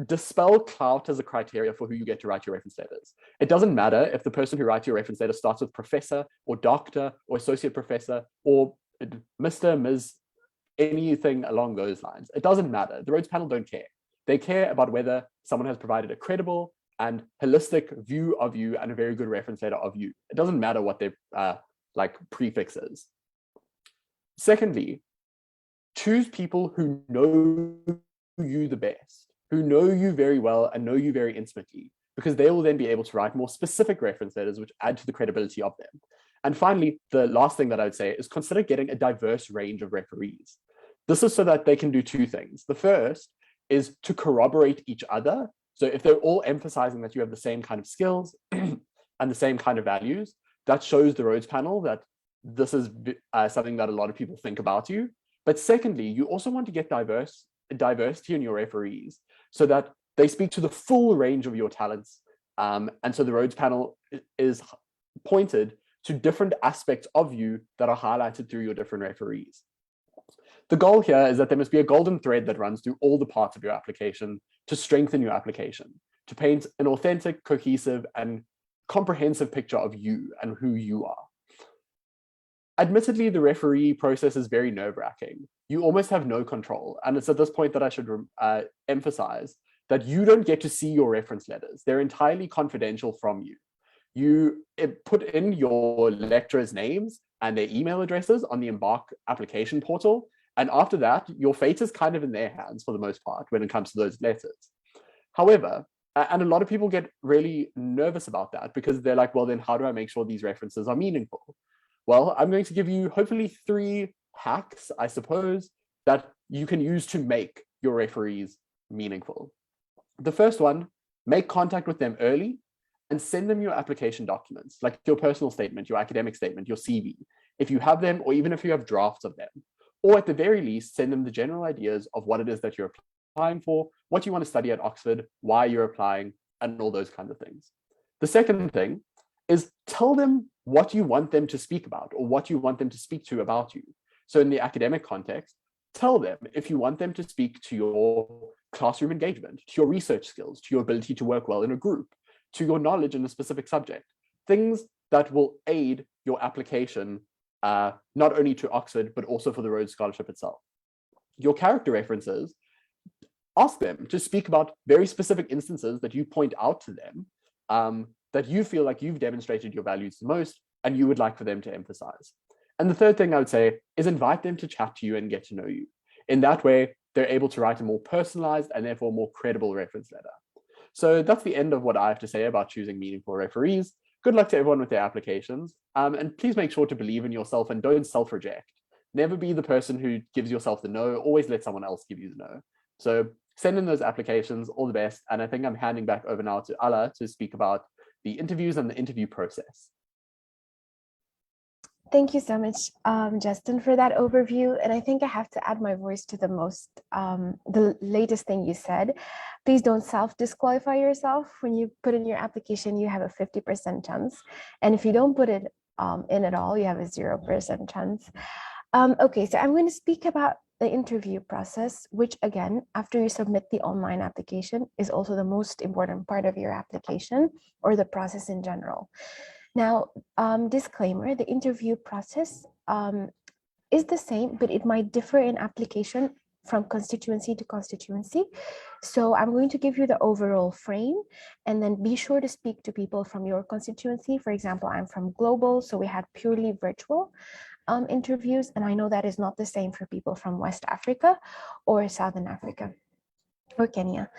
dispel clout as a criteria for who you get to write your reference letters. It doesn't matter if the person who writes your reference letter starts with professor or doctor or associate professor or Mr., Ms., anything along those lines. It doesn't matter. The Rhodes panel don't care. They care about whether someone has provided a credible and holistic view of you and a very good reference letter of you. It doesn't matter what their like prefix is. Secondly, choose people who know you the best, who know you very well and know you very intimately, because they will then be able to write more specific reference letters which add to the credibility of them. And finally, the last thing that I would say is consider getting a diverse range of referees. This is so that they can do two things. The first is to corroborate each other. So if they're all emphasizing that you have the same kind of skills and the same kind of values, that shows the Rhodes panel that this is something that a lot of people think about you. But secondly, you also want to get diversity in your referees so that they speak to the full range of your talents. And so the Rhodes panel is pointed to different aspects of you that are highlighted through your different referees. The goal here is that there must be a golden thread that runs through all the parts of your application to strengthen your application, to paint an authentic, cohesive, and comprehensive picture of you and who you are. Admittedly, the referee process is very nerve-wracking. You almost have no control. And it's at this point that I should emphasize that you don't get to see your reference letters. They're entirely confidential from you. You put in your lecturers' names and their email addresses on the Embark application portal. And after that, your fate is kind of in their hands for the most part when it comes to those letters. However, and a lot of people get really nervous about that because they're like, well, then how do I make sure these references are meaningful? Well, I'm going to give you hopefully 3 hacks, I suppose, that you can use to make your referees meaningful. The first one, make contact with them early and send them your application documents, like your personal statement, your academic statement, your CV, if you have them, or even if you have drafts of them. Or at the very least, send them the general ideas of what it is that you're applying for, what you want to study at Oxford, why you're applying, and all those kinds of things. The second thing is tell them what you want them to speak about or what you want them to speak to about you. So in the academic context, tell them if you want them to speak to your classroom engagement, to your research skills, to your ability to work well in a group, to your knowledge in a specific subject, things that will aid your application, not only to Oxford, but also for the Rhodes Scholarship itself. Your character references, ask them to speak about very specific instances that you point out to them that you feel like you've demonstrated your values the most and you would like for them to emphasize. And the third thing I would say is invite them to chat to you and get to know you. In that way, they're able to write a more personalized and therefore more credible reference letter. So that's the end of what I have to say about choosing meaningful referees. Good luck to everyone with their applications. And please make sure to believe in yourself and don't self-reject. Never be the person who gives yourself the no, always let someone else give you the no. So send in those applications, all the best. And I think I'm handing back over now to Alaa to speak about the interviews and the interview process. Thank you so much, Justin, for that overview. And I think I have to add my voice to the latest thing you said. Please don't self-disqualify yourself. When you put in your application, you have a 50% chance. And if you don't put it in at all, you have a 0% chance. Okay, so I'm going to speak about the interview process, which again, after you submit the online application, is also the most important part of your application or the process in general. Now, disclaimer, the interview process is the same, but it might differ in application from constituency to constituency. So I'm going to give you the overall frame, and then be sure to speak to people from your constituency. For example, I'm from Global, so we had purely virtual interviews, and I know that is not the same for people from West Africa or Southern Africa or Kenya.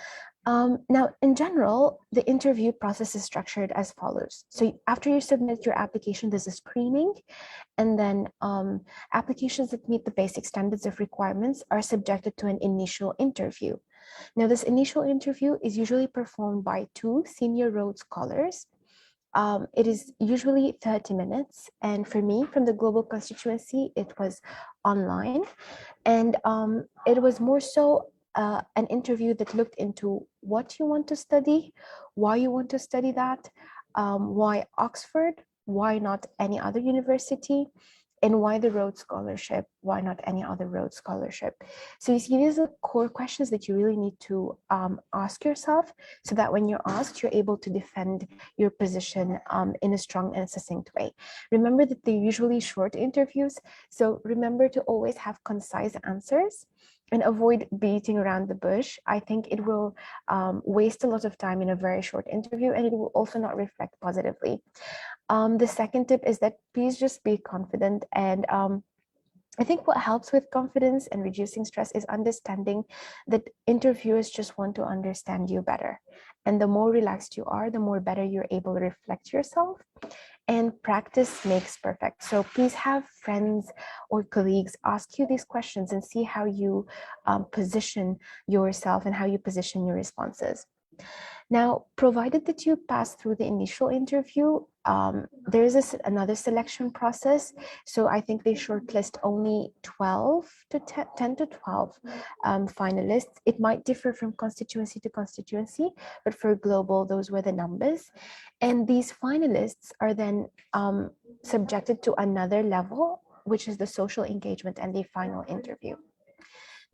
Now, in general, the interview process is structured as follows. So after you submit your application, there's a screening, and then applications that meet the basic standards of requirements are subjected to an initial interview. Now, this initial interview is usually performed by 2 senior Rhodes Scholars. It is usually 30 minutes. And for me, from the Global constituency, it was online. And it was more so an interview that looked into what you want to study, why you want to study that, why Oxford, why not any other university, and why the Rhodes Scholarship, why not any other Rhodes Scholarship. So you see, these are core questions that you really need to ask yourself, so that when you're asked, you're able to defend your position in a strong and succinct way. Remember that they're usually short interviews, so remember to always have concise answers and avoid beating around the bush. I think it will waste a lot of time in a very short interview, and it will also not reflect positively. The second tip is that please just be confident. And I think what helps with confidence and reducing stress is understanding that interviewers just want to understand you better. And the more relaxed you are, the more better you're able to reflect yourself. And practice makes perfect. So please have friends or colleagues ask you these questions and see how you position yourself and how you position your responses. Now, provided that you pass through the initial interview, there is another selection process. So I think they shortlist only 10 to 12 finalists. It might differ from constituency to constituency, but for Global, those were the numbers. And these finalists are then subjected to another level, which is the social engagement and the final interview.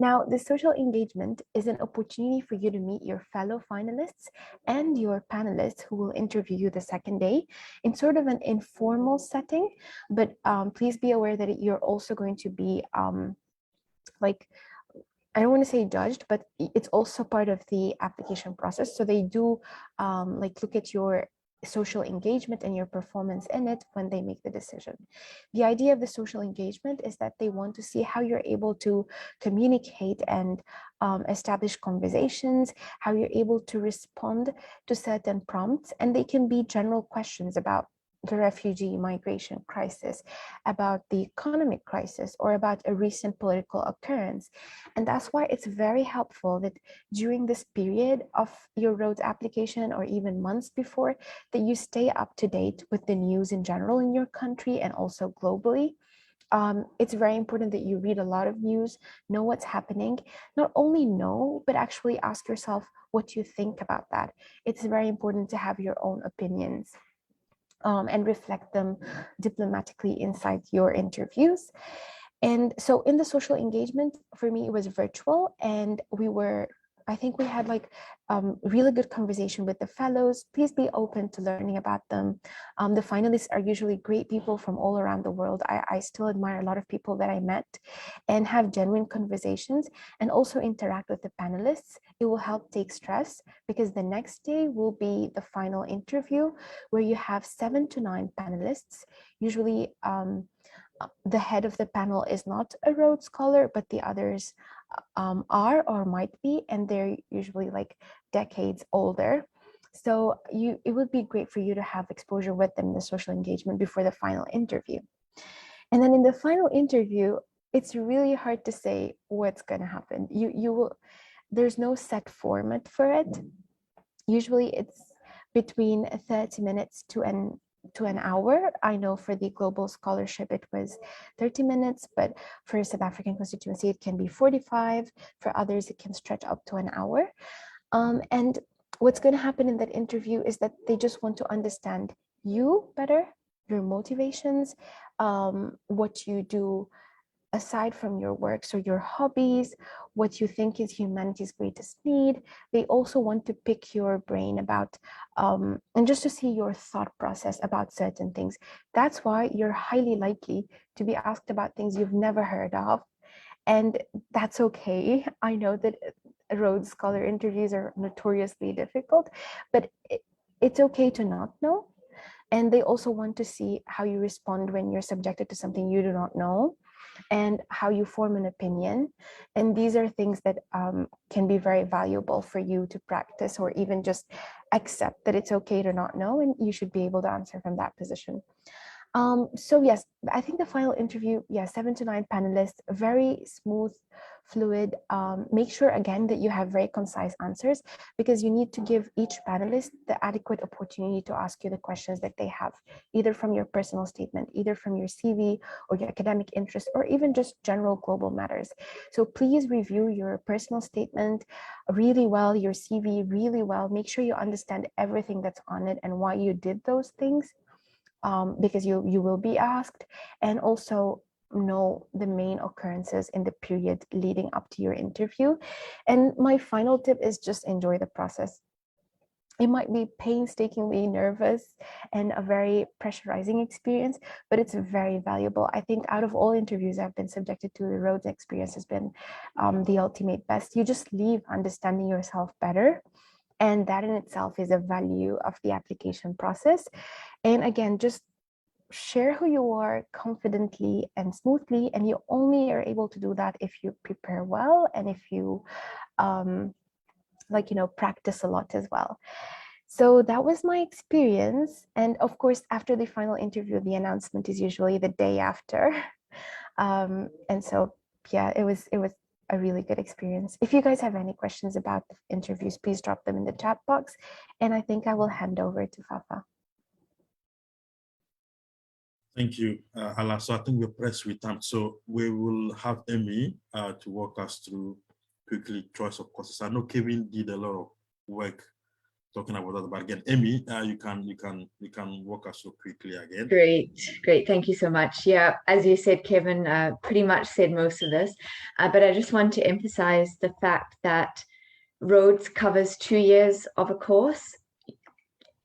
Now, the social engagement is an opportunity for you to meet your fellow finalists and your panelists who will interview you the second day in sort of an informal setting, but please be aware that you're also going to be like, I don't want to say judged, but it's also part of the application process. So they do like look at your social engagement and your performance in it when they make the decision. The idea of the social engagement is that they want to see how you're able to communicate and establish conversations, how you're able to respond to certain prompts, and they can be general questions about the refugee migration crisis, about the economic crisis, or about a recent political occurrence. And that's why it's very helpful that during this period of your Rhodes application, or even months before, that you stay up to date with the news in general in your country and also globally. It's very important that you read a lot of news, know what's happening, not only know, but actually ask yourself what you think about that. It's very important to have your own opinions and reflect them diplomatically inside your interviews. And so in the social engagement, for me, it was virtual, and I think we had like really good conversation with the fellows. Please be open to learning about them. The finalists are usually great people from all around the world. I still admire a lot of people that I met and have genuine conversations, and also interact with the panelists. It will help take stress, because the next day will be the final interview, where you have 7 to 9 panelists. Usually the head of the panel is not a Rhodes Scholar, but the others are or might be, and they're usually like decades older. So it would be great for you to have exposure with them in the social engagement before the final interview. And then in the final interview, it's really hard to say what's going to happen. There's no set format for it. Usually it's between 30 minutes to an hour. I know for the Global Scholarship, it was 30 minutes, but for South African constituency, it can be 45. For others, it can stretch up to an hour. And what's going to happen in that interview is that they just want to understand you better, your motivations, what you do aside from your works or your hobbies, what you think is humanity's greatest need. They also want to pick your brain about, and just to see your thought process about certain things. That's why you're highly likely to be asked about things you've never heard of. And that's okay. I know that Rhodes Scholar interviews are notoriously difficult, but it's okay to not know. And they also want to see how you respond when you're subjected to something you do not know, and how you form an opinion. And these are things that can be very valuable for you to practice, or even just accept that it's okay to not know, and you should be able to answer from that position. So yes, I think the final interview, 7 to 9 panelists, very smooth, fluid. Make sure again that you have very concise answers, because you need to give each panelist the adequate opportunity to ask you the questions that they have, either from your personal statement, either from your CV or your academic interest, or even just general global matters. So please review your personal statement really well, your CV really well. Make sure you understand everything that's on it and why you did those things. Because you will be asked, and also know the main occurrences in the period leading up to your interview. And my final tip is just enjoy the process. It might be painstakingly nervous and a very pressurizing experience, but it's very valuable. I think out of all interviews I've been subjected to, the Rhodes experience has been the ultimate best. You just leave understanding yourself better. And that in itself is a value of the application process. And again, just share who you are confidently and smoothly. And you only are able to do that if you prepare well, and if you practice a lot as well. So that was my experience. And of course, after the final interview, the announcement is usually the day after. And so, yeah, it was a really good experience. If you guys have any questions about the interviews, please drop them in the chat box. And I think I will hand over to Fafa. Thank you, Alaa. So I think we're pressed with time. So we will have Amy to walk us through quickly choice of courses. I know Kevin did a lot of work talking about that, but again, Amy, you can walk us through quickly again. Great. Thank you so much. Yeah, as you said, Kevin pretty much said most of this, but I just want to emphasize the fact that Rhodes covers 2 years of a course.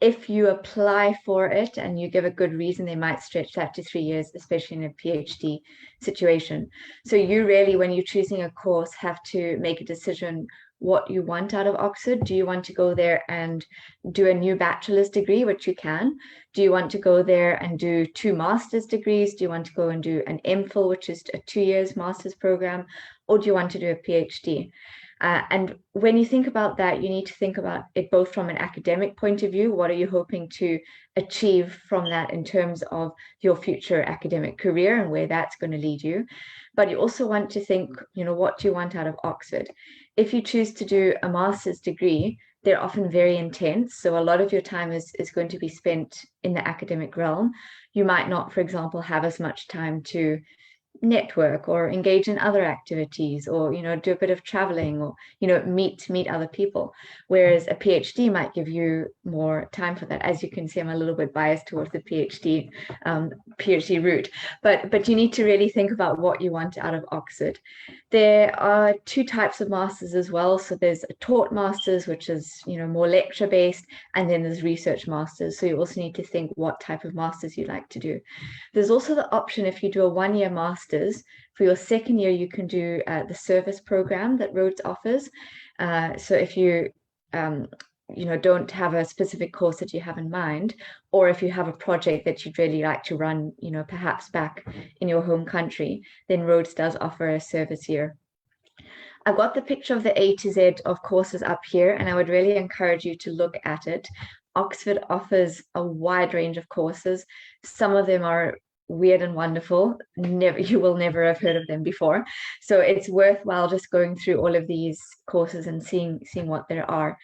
If you apply for it and you give a good reason, they might stretch that to 3 years, especially in a PhD situation. So you really, when you're choosing a course, have to make a decision what you want out of Oxford. Do you want to go there and do a new bachelor's degree, which you can? Do you want to go there and do 2 master's degrees? Do you want to go and do an MPhil, which is a 2 years master's program? Or do you want to do a PhD? And when you think about that, you need to think about it both from an academic point of view. What are you hoping to achieve from that in terms of your future academic career and where that's going to lead you? But you also want to think, what do you want out of Oxford? If you choose to do a master's degree, they're often very intense. So a lot of your time is going to be spent in the academic realm. You might not, for example, have as much time to network or engage in other activities, or do a bit of traveling, or meet other people, whereas a PhD might give you more time for that. As you can see, I'm a little bit biased towards the PhD route, but you need to really think about what you want out of Oxford. There are 2 types of masters as well. So there's a taught masters, which is more lecture based, and then there's research masters. So you also need to think what type of masters you'd like to do. There's also the option, if you do a 1-year master's, for your 2nd year, you can do the service program that Rhodes offers. So if you don't have a specific course that you have in mind, or if you have a project that you'd really like to run, perhaps back in your home country, then Rhodes does offer a service year. I've got the picture of the A to Z of courses up here, and I would really encourage you to look at it. Oxford offers a wide range of courses. Some of them are weird and wonderful. You will never have heard of them before. So it's worthwhile just going through all of these courses and seeing what there are.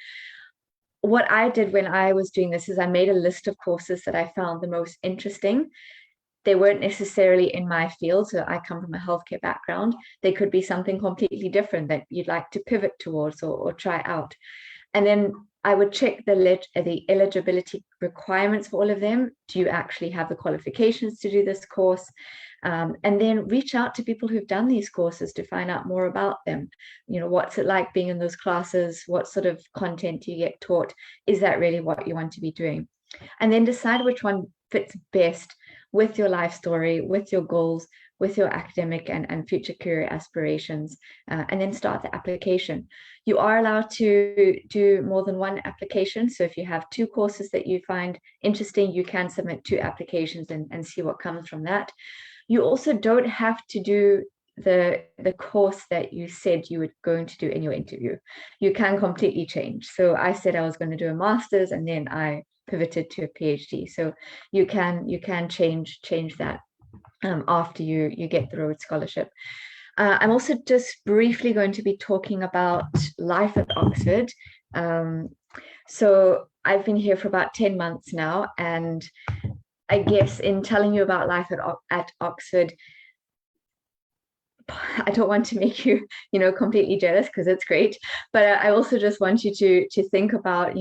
What I did when I was doing this is I made a list of courses that I found the most interesting. They weren't necessarily in my field, so I come from a healthcare background. They could be something completely different that you'd like to pivot towards or try out. And then I would check the eligibility requirements for all of them. Do you actually have the qualifications to do this course? And then reach out to people who've done these courses to find out more about them. You know, what's it like being in those classes? What sort of content do you get taught? Is that really what you want to be doing? And then decide which one fits best with your life story, with your goals, with your academic and future career aspirations, and then start the application. You are allowed to do more than one application. So if you have 2 courses that you find interesting, you can submit 2 applications and see what comes from that. You also don't have to do the course that you said you were going to do in your interview. You can completely change. So I said I was going to do a master's, and then I pivoted to a PhD. So you can change that after you get the Rhodes Scholarship. I'm also just briefly going to be talking about life at Oxford. So I've been here for about 10 months now, and I guess in telling you about life at Oxford, I don't want to make you, completely jealous, because it's great, but I also just want you to think about,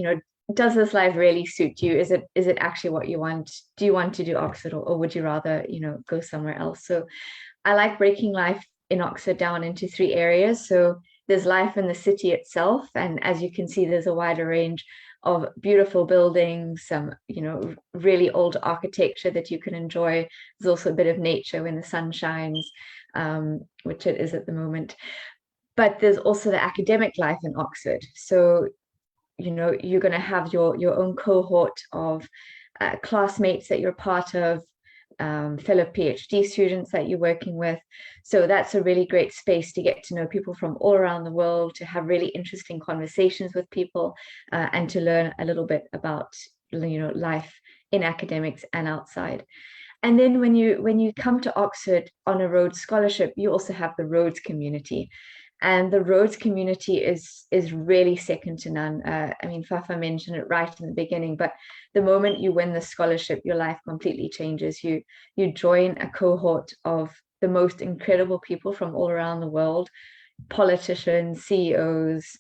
does this life really suit you? Is it actually what you want? Do you want to do Oxford, or would you rather, go somewhere else? So I like breaking life in Oxford down into 3 areas. So there's life in the city itself, and as you can see, there's a wider range of beautiful buildings, some really old architecture that you can enjoy. There's also a bit of nature when the sun shines, which it is at the moment. But there's also the academic life in Oxford. So you're going to have your own cohort of classmates that you're part of, fellow PhD students that you're working with. So that's a really great space to get to know people from all around the world, to have really interesting conversations with people, and to learn a little bit about life in academics and outside. And then when you come to Oxford on a Rhodes Scholarship, you also have the Rhodes community. And the Rhodes community is really second to none. I mean, Fafa mentioned it right in the beginning, but the moment you win the scholarship, your life completely changes. You join a cohort of the most incredible people from all around the world, politicians, CEOs,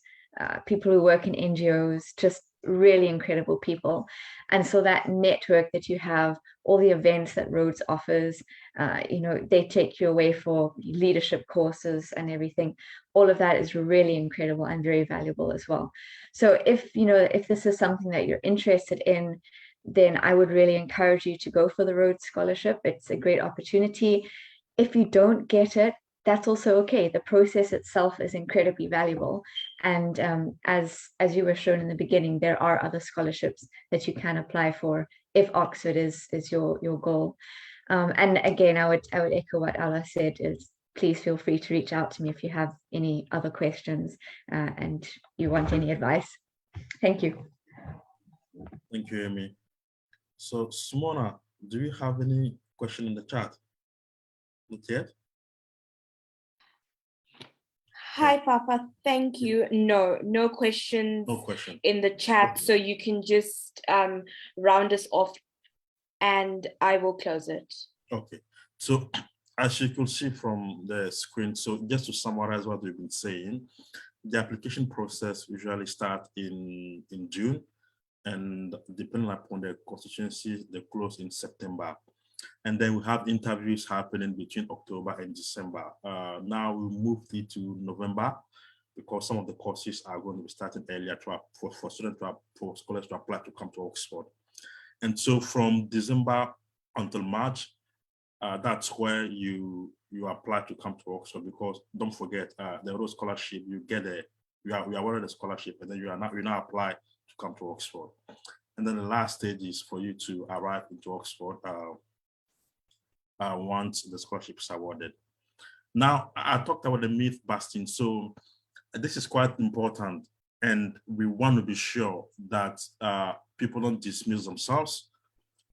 people who work in NGOs, just really incredible people. And so that network that you have, all the events that Rhodes offers, they take you away for leadership courses and everything. All of that is really incredible and very valuable as well. So if this is something that you're interested in, then I would really encourage you to go for the Rhodes Scholarship. It's a great opportunity. If you don't get it, that's also okay. The process itself is incredibly valuable. And as you were shown in the beginning, there are other scholarships that you can apply for if Oxford is your goal. And again, I would echo what Alaa said, is please feel free to reach out to me if you have any other questions and you want any advice. Thank you. Thank you, Amy. So Simona, do you have any question in the chat? Not yet? Hi, Papa. Thank you. No questions. No question in the chat. Okay. So you can just round us off and I will close it. Okay. So as you can see from the screen, so just to summarize what we've been saying, the application process usually starts in June, and depending upon the constituency, they close in September. And then we have interviews happening between October and December. Now we moved it to November because some of the courses are going to be starting earlier for students, for scholars to apply to come to Oxford. And so from December until March, that's where you apply to come to Oxford, because don't forget the Rhodes Scholarship, you are awarded a scholarship, and then you now apply to come to Oxford. And then the last stage is for you to arrive into Oxford once the scholarship is awarded. Now, I talked about the myth busting. So this is quite important, and we want to be sure that people don't dismiss themselves.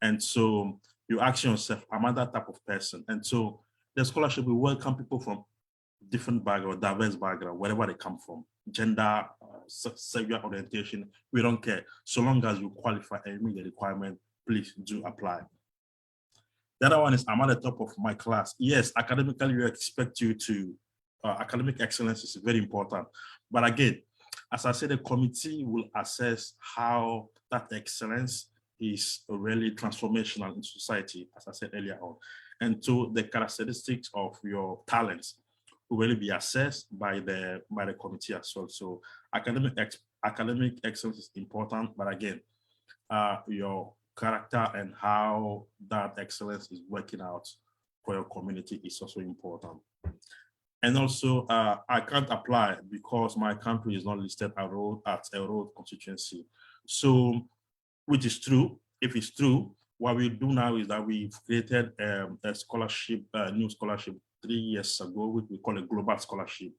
And so you ask yourself, am I that type of person? And so the scholarship will welcome people from different background, diverse background, wherever they come from, gender, sexual orientation, we don't care. So long as you qualify and meet the requirement, please do apply. The other one is, I'm at the top of my class. Yes, academically, we expect you to, academic excellence is very important. But again, As I said, the committee will assess how that excellence is really transformational in society, as I said earlier on. And so the characteristics of your talents will really be assessed by the committee as well. So academic excellence is important, but again, your character and how that excellence is working out for your community is also important. And also, I can't apply because my country is not listed as a road constituency. So, which is true. If it's true, what we do now is that we've created a scholarship, a new scholarship 3 years ago, which we call a global scholarship.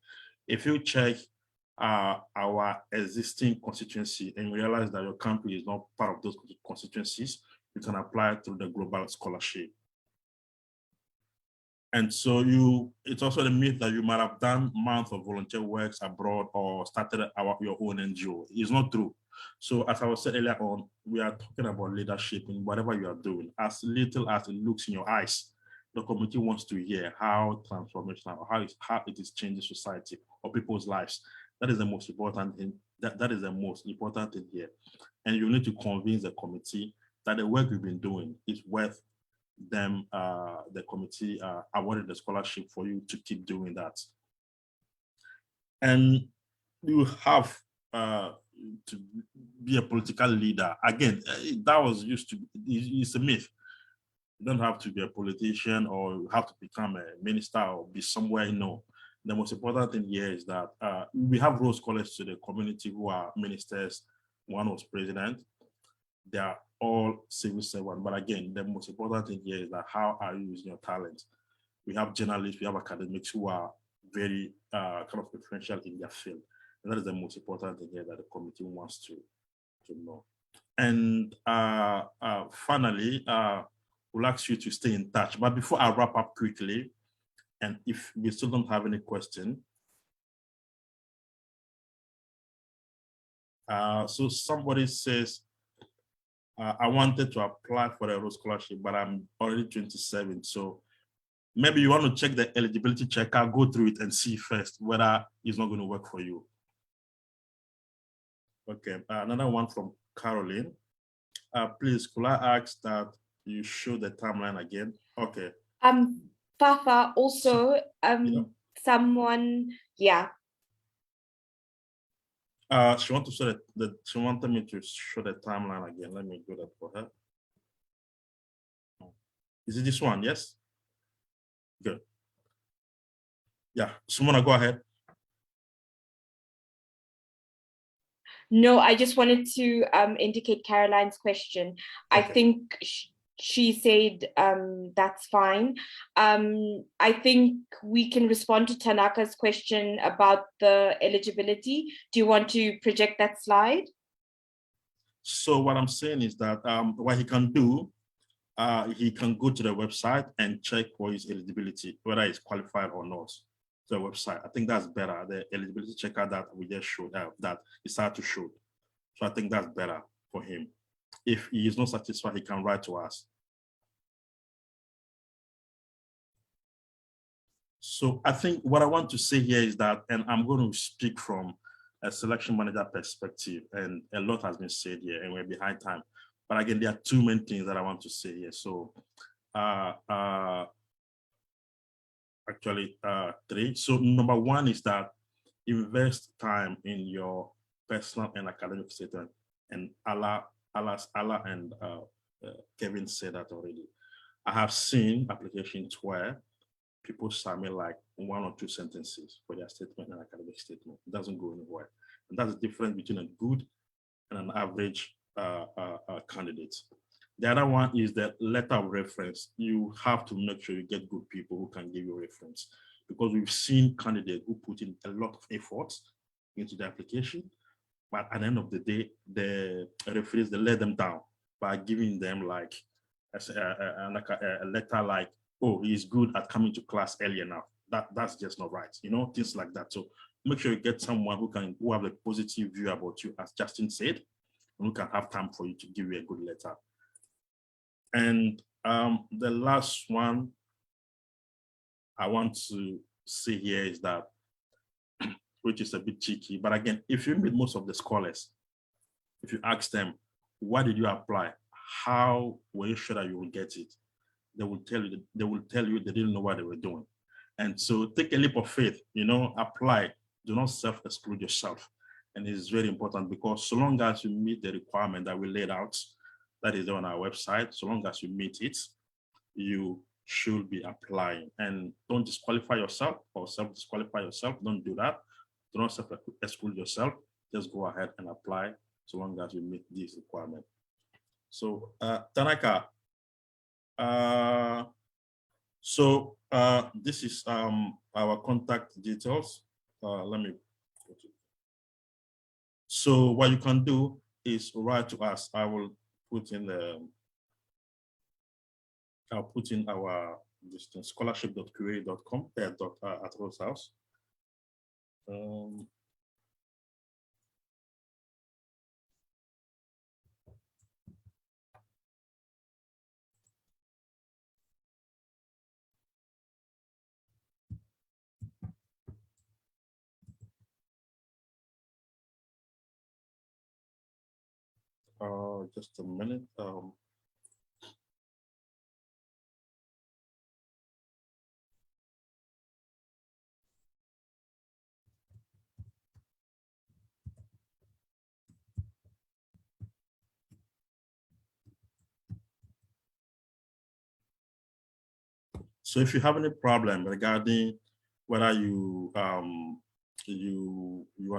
If you check our existing constituency and realize that your country is not part of those constituencies, you can apply through the global scholarship. And so it's also the myth that you might have done months of volunteer works abroad or started your own NGO. It's not true. So as I was said earlier on, we are talking about leadership in whatever you are doing. As little as it looks in your eyes, the community wants to hear how transformational, or how it is changing society or people's lives. That is the most important thing. That is the most important thing here. And you need to convince the committee that the work you've been doing is worth them, the committee awarded the scholarship for you to keep doing that. And you have to be a political leader. Again, that was used to, it's a myth. You don't have to be a politician or you have to become a minister or be somewhere, no. The most important thing here is that we have Rhodes Scholars to the community who are ministers. One was president. They are all civil servants. But again, the most important thing here is that how are you using your talent? We have journalists, we have academics who are very kind of influential in their field. And that is the most important thing here that the committee wants to know. And finally, we'll ask you to stay in touch. But before I wrap up quickly, and if we still don't have any question, so somebody says, I wanted to apply for a Rhodes Scholarship, but I'm already 27. So maybe you want to check the eligibility checker, go through it and see first whether it's not going to work for you. Okay, another one from Caroline. Please, could I ask that you show the timeline again? Okay. Fafa, also, someone, yeah. She wanted to show she wanted me to show the timeline again. Let me do that for her. Is it this one? Yes. Good. Yeah, Simona, go ahead. No, I just wanted to indicate Caroline's question. Okay. I think she said that's fine. I think we can respond to Tanaka's question about the eligibility. Do you want to project that slide? So what I'm saying is that what he can do, he can go to the website and check for his eligibility, whether he's qualified or not. The website, I think that's better. The eligibility checker that we just showed, that Isatu showed. So I think that's better for him. If he is not satisfied, he can write to us. So I think what I want to say here is that, and I'm going to speak from a selection manager perspective, and a lot has been said here, and we're behind time. But again, there are two main things that I want to say here. So actually three. So number one is that invest time in your personal and academic statement. And Alaa and Kevin said that already. I have seen applications where people submit like 1 or 2 sentences for their statement and academic statement. It doesn't go anywhere. And that's the difference between a good and an average candidate. The other one is the letter of reference. You have to make sure you get good people who can give you reference, because we've seen candidates who put in a lot of effort into the application, but at the end of the day, the referees, they let them down by giving them like a letter like, oh, he's good at coming to class early enough. That's just not right, you know, things like that. So make sure you get someone who have a positive view about you, as Justin said, and who can have time for you to give you a good letter. And the last one I want to say here is that which is a bit cheeky. But again, if you meet most of the scholars, if you ask them, why did you apply? How were you sure that you will get it? They will tell you they didn't know what they were doing. And so take a leap of faith, apply. Do not self-exclude yourself. And it's very important, because so long as you meet the requirement that we laid out, that is on our website, so long as you meet it, you should be applying. And don't disqualify yourself or self-disqualify yourself. Don't do that. Do not self-exclude yourself. Just go ahead and apply so long as you meet these requirements. So Tanaka, this is our contact details. Let me put it. So what you can do is write to us. I will put in I'll put in our scholarship.qa.com at Rhodes House. Just a minute. So if you have any problem regarding whether you are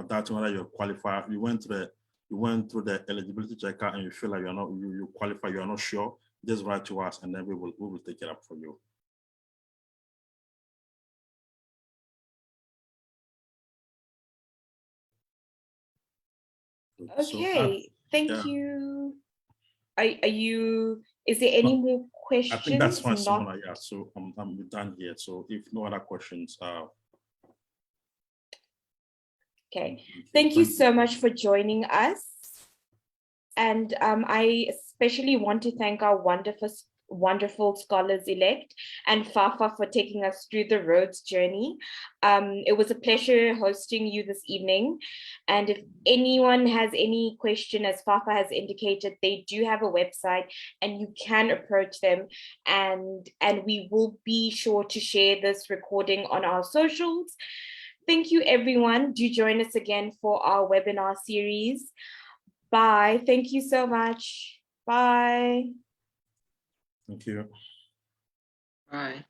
doubting whether you're qualified, you went through the eligibility checker and you feel like you're not you qualify, you're not sure, just write to us and then we will take it up for you. Okay, thank you. Is there any more questions? I think that's fine, Simona. Yeah, so I'm done here. So if no other questions, okay, thank you so much for joining us. And I especially want to thank our wonderful scholars-elect and Fafa for taking us through the Rhodes journey. It was a pleasure hosting you this evening. And if anyone has any question, as Fafa has indicated, they do have a website and you can approach them. And we will be sure to share this recording on our socials. Thank you, everyone. Do join us again for our webinar series. Bye. Thank you so much. Bye. Thank you. Bye.